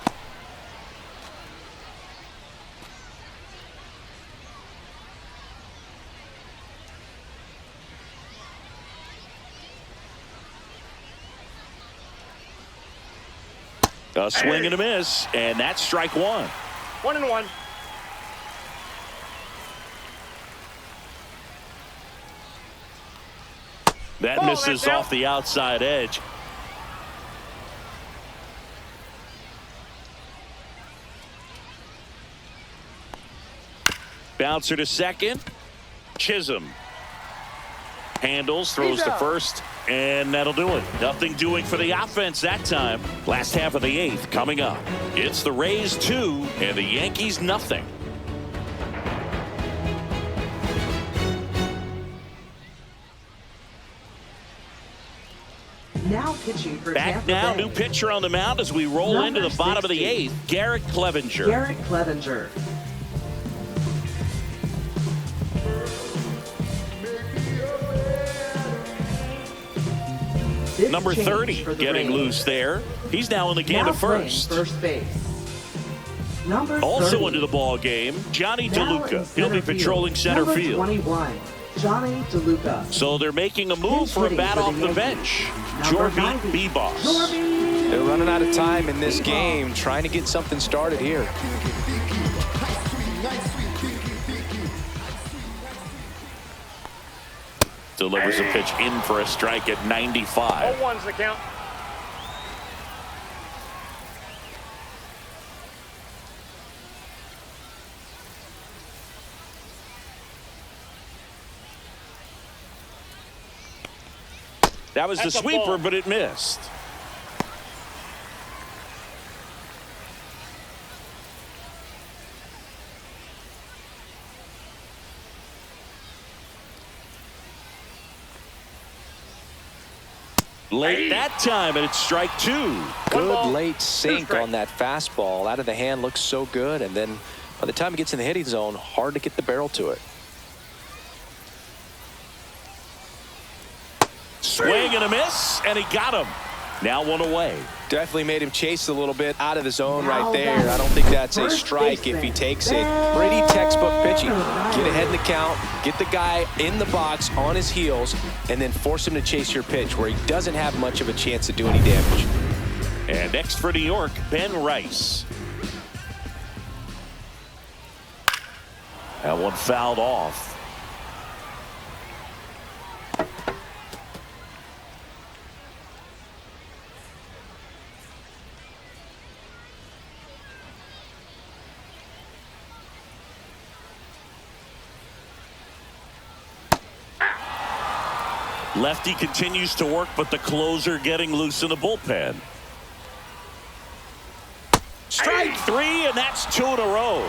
Speaker 1: A swing and a miss, and that's strike 1.
Speaker 4: 1-1.
Speaker 1: That misses off the outside edge. Bouncer to second. Chisholm handles, throws to first, and that'll do it. Nothing doing for the offense that time. Last half of the 8th coming up. It's the Rays 2 and the Yankees nothing.
Speaker 2: Now pitching for
Speaker 1: Back
Speaker 2: Tampa
Speaker 1: now,
Speaker 2: Bay.
Speaker 1: new pitcher on the mound as we roll into the bottom of the 8th. Garrett Clevenger.
Speaker 2: Garrett Clevenger.
Speaker 1: Number 30 getting loose there. He's now in the game
Speaker 2: now
Speaker 1: at first.
Speaker 2: First base. Number
Speaker 1: Also
Speaker 2: 30.
Speaker 1: into the ball game, Johnny
Speaker 2: Now
Speaker 1: DeLuca.
Speaker 2: in
Speaker 1: He'll
Speaker 2: center
Speaker 1: be
Speaker 2: field.
Speaker 1: patrolling center
Speaker 2: Number
Speaker 1: field.
Speaker 2: 21, Johnny DeLuca.
Speaker 1: So they're making a move for a
Speaker 2: hitting
Speaker 1: bat
Speaker 2: for
Speaker 1: off
Speaker 2: the
Speaker 1: the
Speaker 2: Yankees.
Speaker 1: bench.
Speaker 2: Number
Speaker 1: Jorby
Speaker 2: 90,
Speaker 1: Bebos.
Speaker 2: Jorby.
Speaker 3: They're running out of time in this game, trying to get something started here.
Speaker 1: Delivers a pitch in for a strike at 95.
Speaker 4: 0-1's the count.
Speaker 1: That was the
Speaker 4: That's a
Speaker 1: sweeper,
Speaker 4: ball.
Speaker 1: but it missed. Late that time, and it's strike 2.
Speaker 3: Good late sink on that fastball. Out of the hand, looks so good. And then by the time it gets in the hitting zone, hard to get the barrel to it.
Speaker 1: Swing and a miss, and he got him. Now 1 away.
Speaker 3: Definitely made him chase a little bit out of the zone
Speaker 2: Now
Speaker 3: right there.
Speaker 2: batting,
Speaker 3: I don't think that's a
Speaker 2: first
Speaker 3: strike if he
Speaker 2: baseman,
Speaker 3: takes it. Pretty textbook pitching. Get ahead in the count, get the guy in the box on his heels, and then force him to chase your pitch where he doesn't have much of a chance to do any damage.
Speaker 1: And next for New York, Ben Rice. That one fouled off. Lefty continues to work, but the closer getting loose in the bullpen. Strike 3, and that's 2 in a row.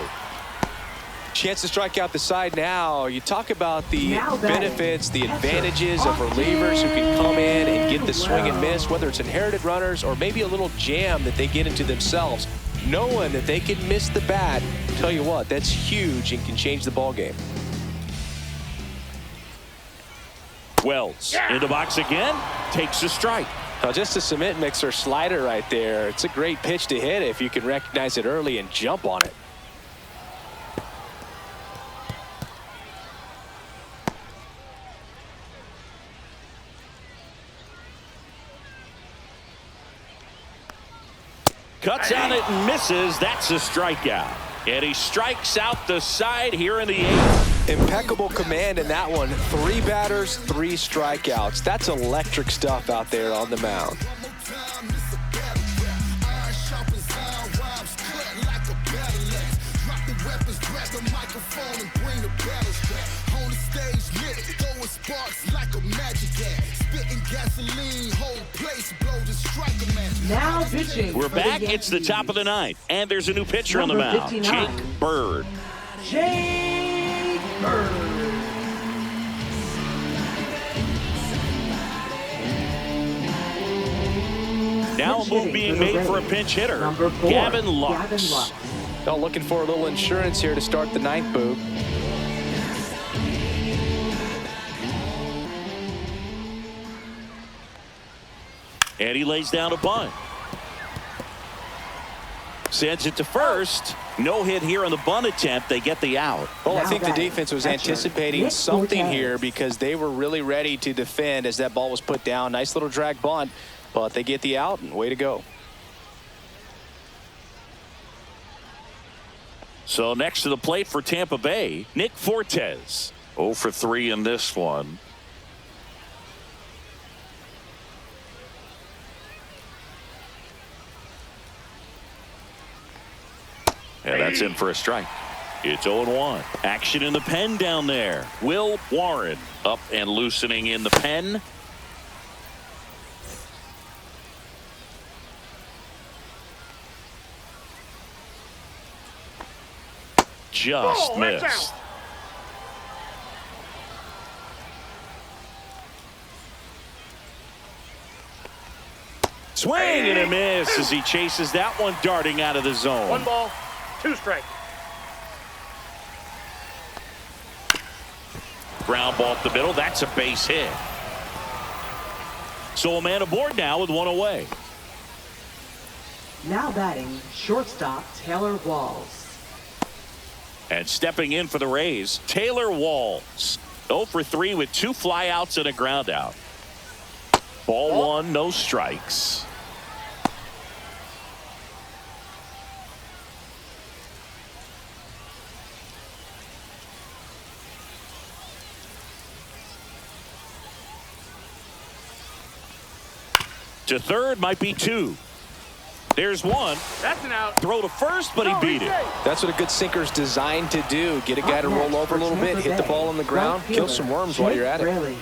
Speaker 3: Chance to strike out the side now. You talk about the
Speaker 2: Now batting,
Speaker 3: benefits, the
Speaker 2: catcher,
Speaker 3: advantages of
Speaker 2: Austin
Speaker 3: relievers who can come in and get the swing and
Speaker 2: Well.
Speaker 3: miss, whether it's inherited runners or maybe a little jam that they get into themselves. Knowing that they can miss the bat, tell you what, that's huge and can change the ball game.
Speaker 1: Wells in the box again, takes a strike.
Speaker 3: Now just a cement mixer slider right there. It's a great pitch to hit if you can recognize it early and jump on it.
Speaker 1: Cuts on it and misses. That's a strikeout. And he strikes out the side here in the 8th.
Speaker 3: Impeccable command in that one. 3 batters, 3 strikeouts. That's electric stuff out there on the mound.
Speaker 7: Sparks like a magic hat. Spitting gasoline, whole place blow the
Speaker 2: Now pitching.
Speaker 1: We're back. It's the top of the ninth. And there's a new pitcher on the
Speaker 2: Number
Speaker 1: mound.
Speaker 2: 59.
Speaker 1: Jake Bird.
Speaker 2: Jake Bird.
Speaker 1: Now a move being made for a pinch hitter.
Speaker 2: Number 4,
Speaker 1: Gavin Lux.
Speaker 3: Well, looking for a little insurance here to start the ninth, Boog.
Speaker 1: And he lays down a bunt. Sends it to first. No hit here on the bunt attempt. They get the out.
Speaker 3: Well, I
Speaker 2: Now
Speaker 3: think the
Speaker 2: batting,
Speaker 3: defense was
Speaker 2: catcher,
Speaker 3: anticipating
Speaker 2: Nick
Speaker 3: something
Speaker 2: Forte.
Speaker 3: here because they were really ready to defend as that ball was put down. Nice little drag bunt, but they get the out, and way to go.
Speaker 1: So next to the plate for Tampa Bay, Nick Fortes. 0 for 3 in this one. And that's in for a strike. It's 0-1. Action in the pen down there. Will Warren up and loosening in the pen. Just
Speaker 4: that's
Speaker 1: missed.
Speaker 4: out.
Speaker 1: Swing and a miss as he chases that one darting out of the zone.
Speaker 4: 1 ball, 2 strikes.
Speaker 1: Ground ball up the middle. That's a base hit. So a man aboard now with 1 away.
Speaker 2: Now batting, shortstop Taylor Walls.
Speaker 1: And stepping in for the Rays, Taylor Walls. 0 for 3 with 2 flyouts and a ground out. Ball 1, no strikes. To third might be 2. There's 1.
Speaker 4: That's an out.
Speaker 1: Throw to first, but he beat it.
Speaker 3: That's what a good sinker's designed to do. Get a guy to roll over a little bit, hit the ball on the ground, kill some worms while you're at it.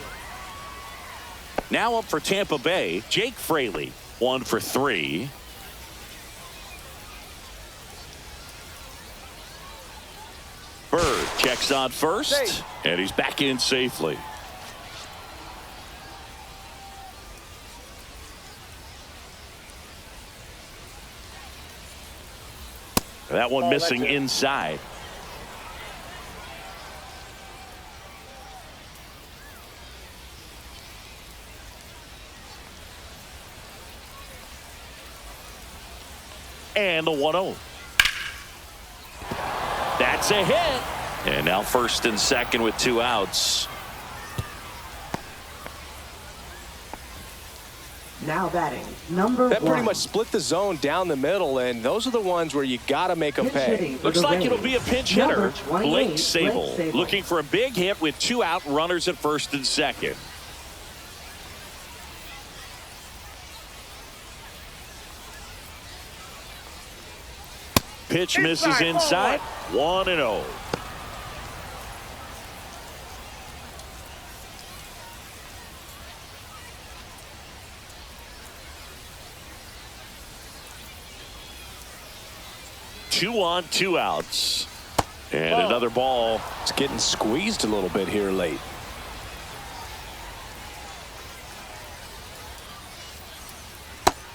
Speaker 1: Now up for Tampa Bay, Jake Fraley. 1 for 3. Bird checks on first, and he's back in safely. That one missing inside. And the 1-0. That's a hit. And now first and second with 2 outs.
Speaker 2: Now batting, number
Speaker 3: That
Speaker 2: 1.
Speaker 3: pretty much split the zone down the middle, and those are the ones where you got to make them pay.
Speaker 1: Looks like it'll be a pinch hitter. Blake Sable
Speaker 2: Sable.
Speaker 1: looking for a big hit with 2 out, runners at first and second. Pitch misses inside. 1-0. Two on, 2 outs. And another ball.
Speaker 3: It's getting squeezed a little bit here late.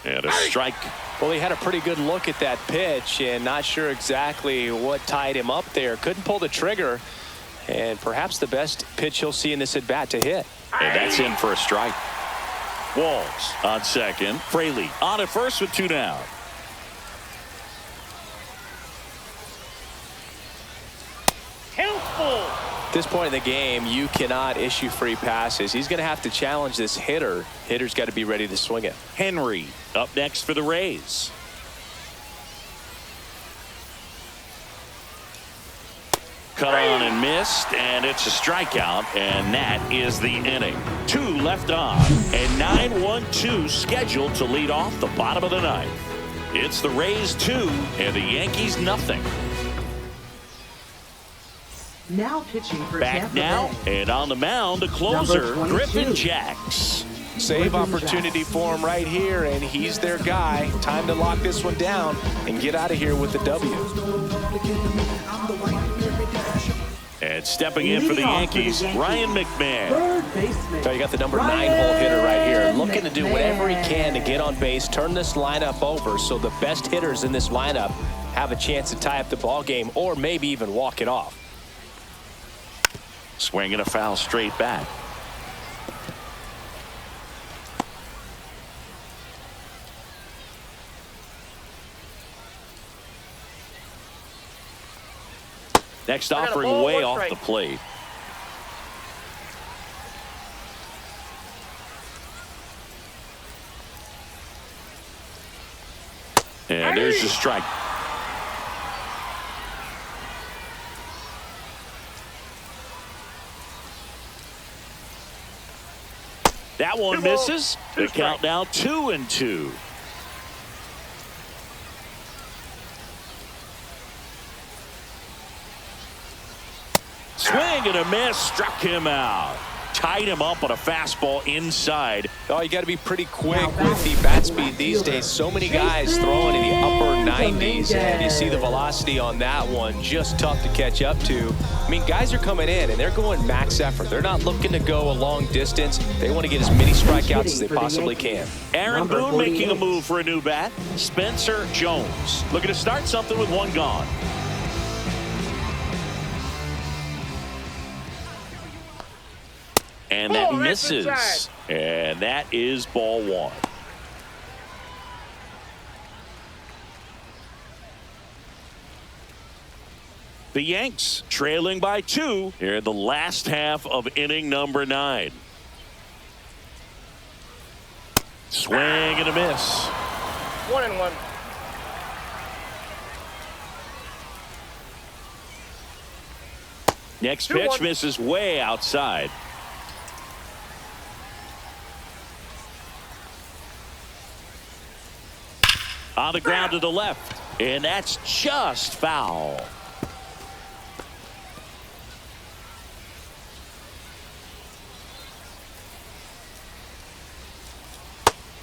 Speaker 1: And a strike.
Speaker 3: Well, he had a pretty good look at that pitch and not sure exactly what tied him up there. Couldn't pull the trigger, and perhaps the best pitch he'll see in this at bat to hit.
Speaker 1: And that's in for a strike. Walls on second. Fraley on at first with 2 down.
Speaker 4: Helpful.
Speaker 3: At this point in the game, you cannot issue free passes. He's going to have to challenge this hitter. Hitter's got to be ready to swing it.
Speaker 1: Henry up next for the Rays. Cut on and missed, and it's a strikeout, and that is the inning. 2 left on, and 9-1-2 scheduled to lead off the bottom of the ninth. It's the Rays 2 and the Yankees nothing.
Speaker 2: Now pitching for
Speaker 1: Back
Speaker 2: Tampa
Speaker 1: now,
Speaker 2: Bay.
Speaker 1: and on the mound, the closer,
Speaker 2: Number 22.
Speaker 1: Griffin Jacks.
Speaker 3: Save opportunity for him right here, and he's their guy. Time to lock this one down and get out of here with the W.
Speaker 1: And stepping in for the Yankees, Ryan McMahon.
Speaker 3: So you got the number 9 hole hitter right here, looking to do whatever he can to get on base, turn this lineup over so the best hitters in this lineup have a chance to tie up the ball game or maybe even walk it off.
Speaker 1: Swing and a foul straight back. Next offering way off the plate. And there's the strike. That one misses. The count now 2-2. Swing and a miss, struck him out. Tied him up on a fastball inside.
Speaker 3: Oh, you got to be pretty quick with the bat speed these days. So many guys throwing in the upper 90s, and you see the velocity on that one. Just tough to catch up to. I mean, guys are coming in, and they're going max effort. They're not looking to go a long distance. They want to get as many strikeouts as they possibly can.
Speaker 1: Aaron Boone making a move for a new bat. Spencer Jones looking to start something with one gone. And that misses. And that is ball one. The Yanks trailing by 2 here in the last half of inning number 9. Swing and a miss.
Speaker 4: 1-1.
Speaker 1: Next pitch misses way outside. On the ground to the left, and that's just foul.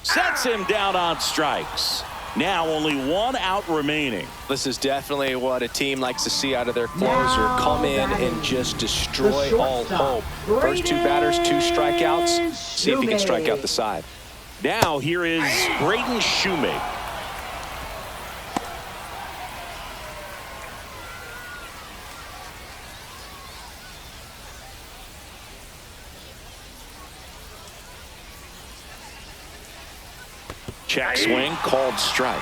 Speaker 1: Sets him down on strikes. Now only 1 out remaining.
Speaker 3: This is definitely what a team likes to see out of their closer. Come in and just destroy all hope. First 2 batters, 2 strikeouts. See if he can strike out the side.
Speaker 1: Now here is Braden Shoemaker. Check swing, called strike.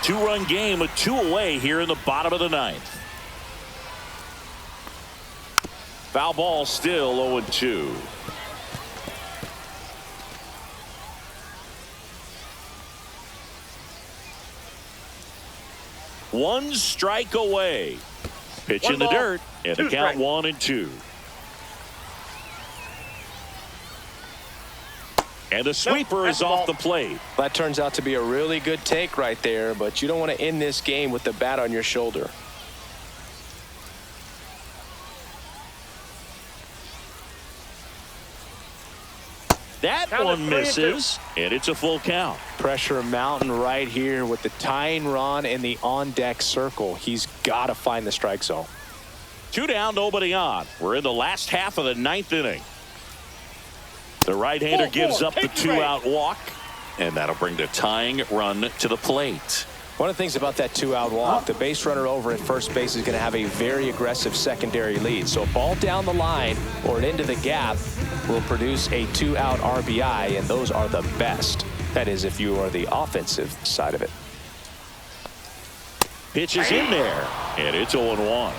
Speaker 1: 2-run game with 2 away here in the bottom of the 9th. Foul ball still 0-2. One strike away. Pitch in the dirt, and the count 1-2. And the sweeper is off the plate.
Speaker 3: That turns out to be a really good take right there, but you don't want to end this game with the bat on your shoulder.
Speaker 1: That one misses, and it's a full count.
Speaker 3: Pressure mountain right here with the tying run in the on-deck circle. He's got to find the strike zone.
Speaker 1: 2 down, nobody on. We're in the last half of the 9th inning. The right-hander gives up the 2-out walk, and that'll bring the tying run to the plate.
Speaker 3: One of the things about that 2-out walk, the base runner over at first base is going to have a very aggressive secondary lead. So a ball down the line or into the gap will produce a 2-out RBI, and those are the best. That is, if you are the offensive side of it.
Speaker 1: Pitch is in there, and it's 0-1.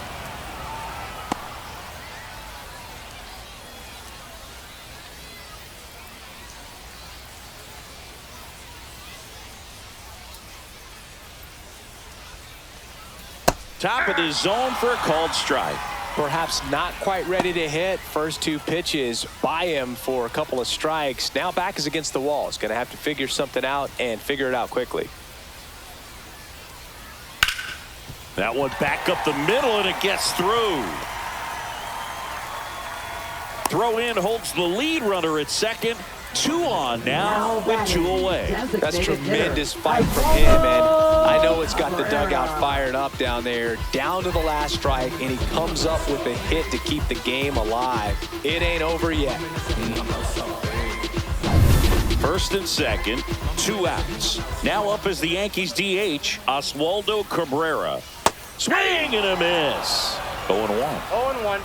Speaker 1: Top of the zone for a called strike.
Speaker 3: Perhaps not quite ready to hit. First 2 pitches by him for a couple of strikes. Now back is against the wall. He's going to have to figure something out and figure it out quickly.
Speaker 1: That one back up the middle, and it gets through. Throw in holds the lead runner at second, 2 on now with 2 away.
Speaker 3: That's tremendous fight from him, and I know it's got the dugout fired up down there. Down to the last strike, and he comes up with a hit to keep the game alive. It ain't over yet.
Speaker 1: First and second, 2 outs. Now up as the Yankees DH, Oswaldo Cabrera. Swing and a miss. 0-1.
Speaker 4: 0-1.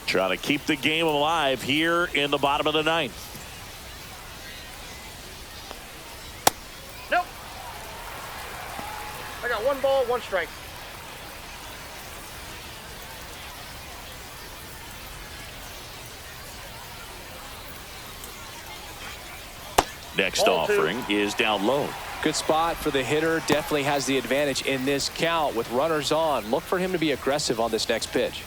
Speaker 1: Trying to keep the game alive here in the bottom of the 9th.
Speaker 4: Nope. I got 1 ball, 1 strike.
Speaker 1: Next offering is down low.
Speaker 3: Good spot for the hitter. Definitely has the advantage in this count with runners on. Look for him to be aggressive on this next pitch.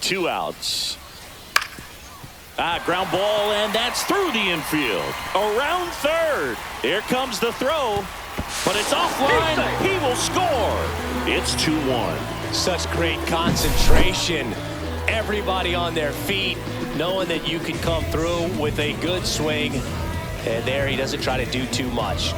Speaker 1: Two outs. Ground ball, and that's through the infield. Around third. Here comes the throw, but it's offline. He will score. It's 2-1.
Speaker 3: Such great concentration. Everybody on their feet, knowing that you can come through with a good swing. And there he doesn't try to do too much.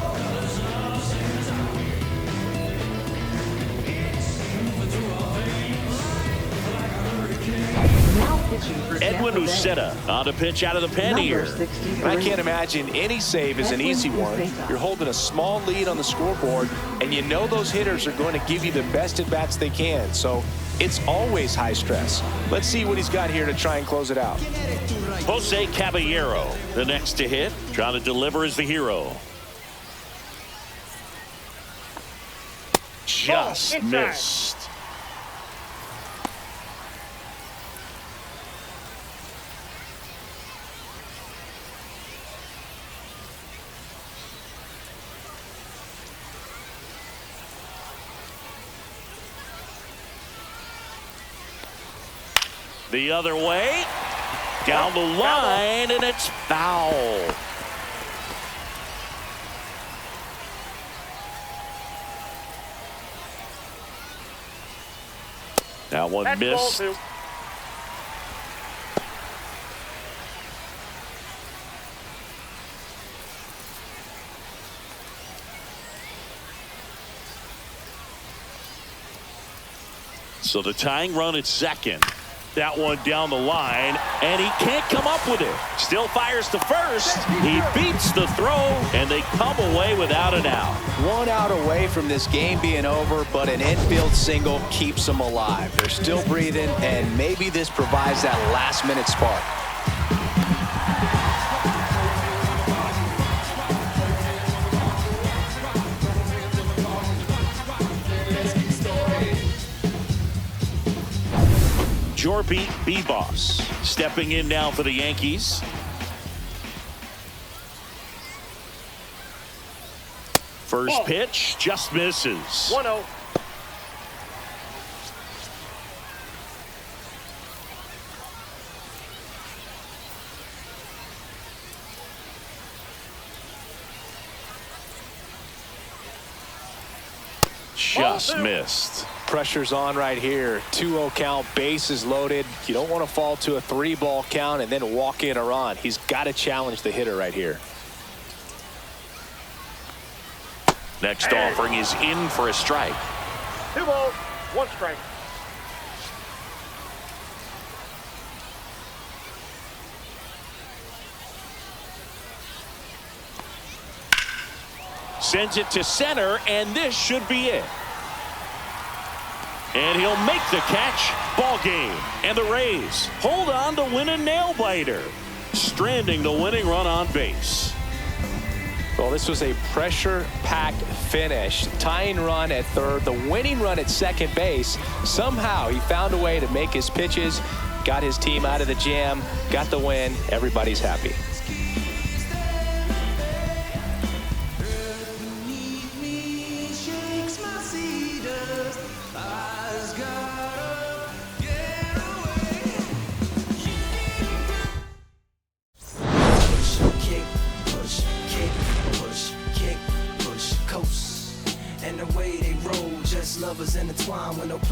Speaker 1: Edwin Uceta on a pitch out of the pen here.
Speaker 3: I can't imagine any save is an easy one. You're holding a small lead on the scoreboard, and you know those hitters are going to give you the best at-bats they can. So it's always high stress. Let's see what he's got here to try and close it out.
Speaker 1: Jose Caballero, the next to hit. Trying to deliver as the hero. Just missed. The other way, down the line, and it's foul. That one missed. So the tying run at second. That one down the line, and he can't come up with it. Still fires to first. He beats the throw, and they come away without an out.
Speaker 3: 1 out away from this game being over, but an infield single keeps them alive. They're still breathing, and maybe this provides that last-minute spark.
Speaker 1: Jorby B-Boss stepping in now for the Yankees. First pitch just misses.
Speaker 4: 1-0.
Speaker 1: Just missed.
Speaker 3: Pressure's on right here. 2-0 count, bases loaded. You don't want to fall to a 3-ball count and then walk in a run. He's got to challenge the hitter right here.
Speaker 1: Next offering is in for a strike.
Speaker 4: 2 balls, 1 strike.
Speaker 1: Sends it to center, and this should be it. And he'll make the catch. Ball game. And the Rays hold on to win a nail-biter, stranding the winning run on base.
Speaker 3: Well, this was a pressure-packed finish. Tying run at third, the winning run at second base. Somehow he found a way to make his pitches, got his team out of the jam, got the win. Everybody's happy.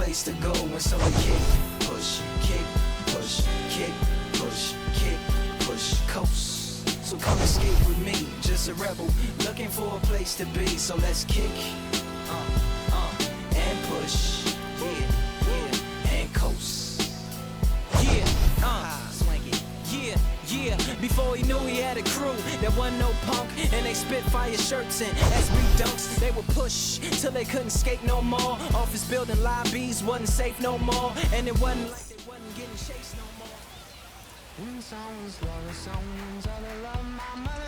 Speaker 7: place to go, and so we kick, push, kick, push, coast. So come escape with me, just a rebel, looking for a place to be. So let's kick, and push, yeah, and coast. Swing it. Yeah, before he knew he had a crew, there wasn't no punk, and they spit fire shirts and SB dunks. They would push till they couldn't skate no more. Office building lobbies wasn't safe no more, and it wasn't like they wasn't getting chased no more. When someone's love, someone's other love, mama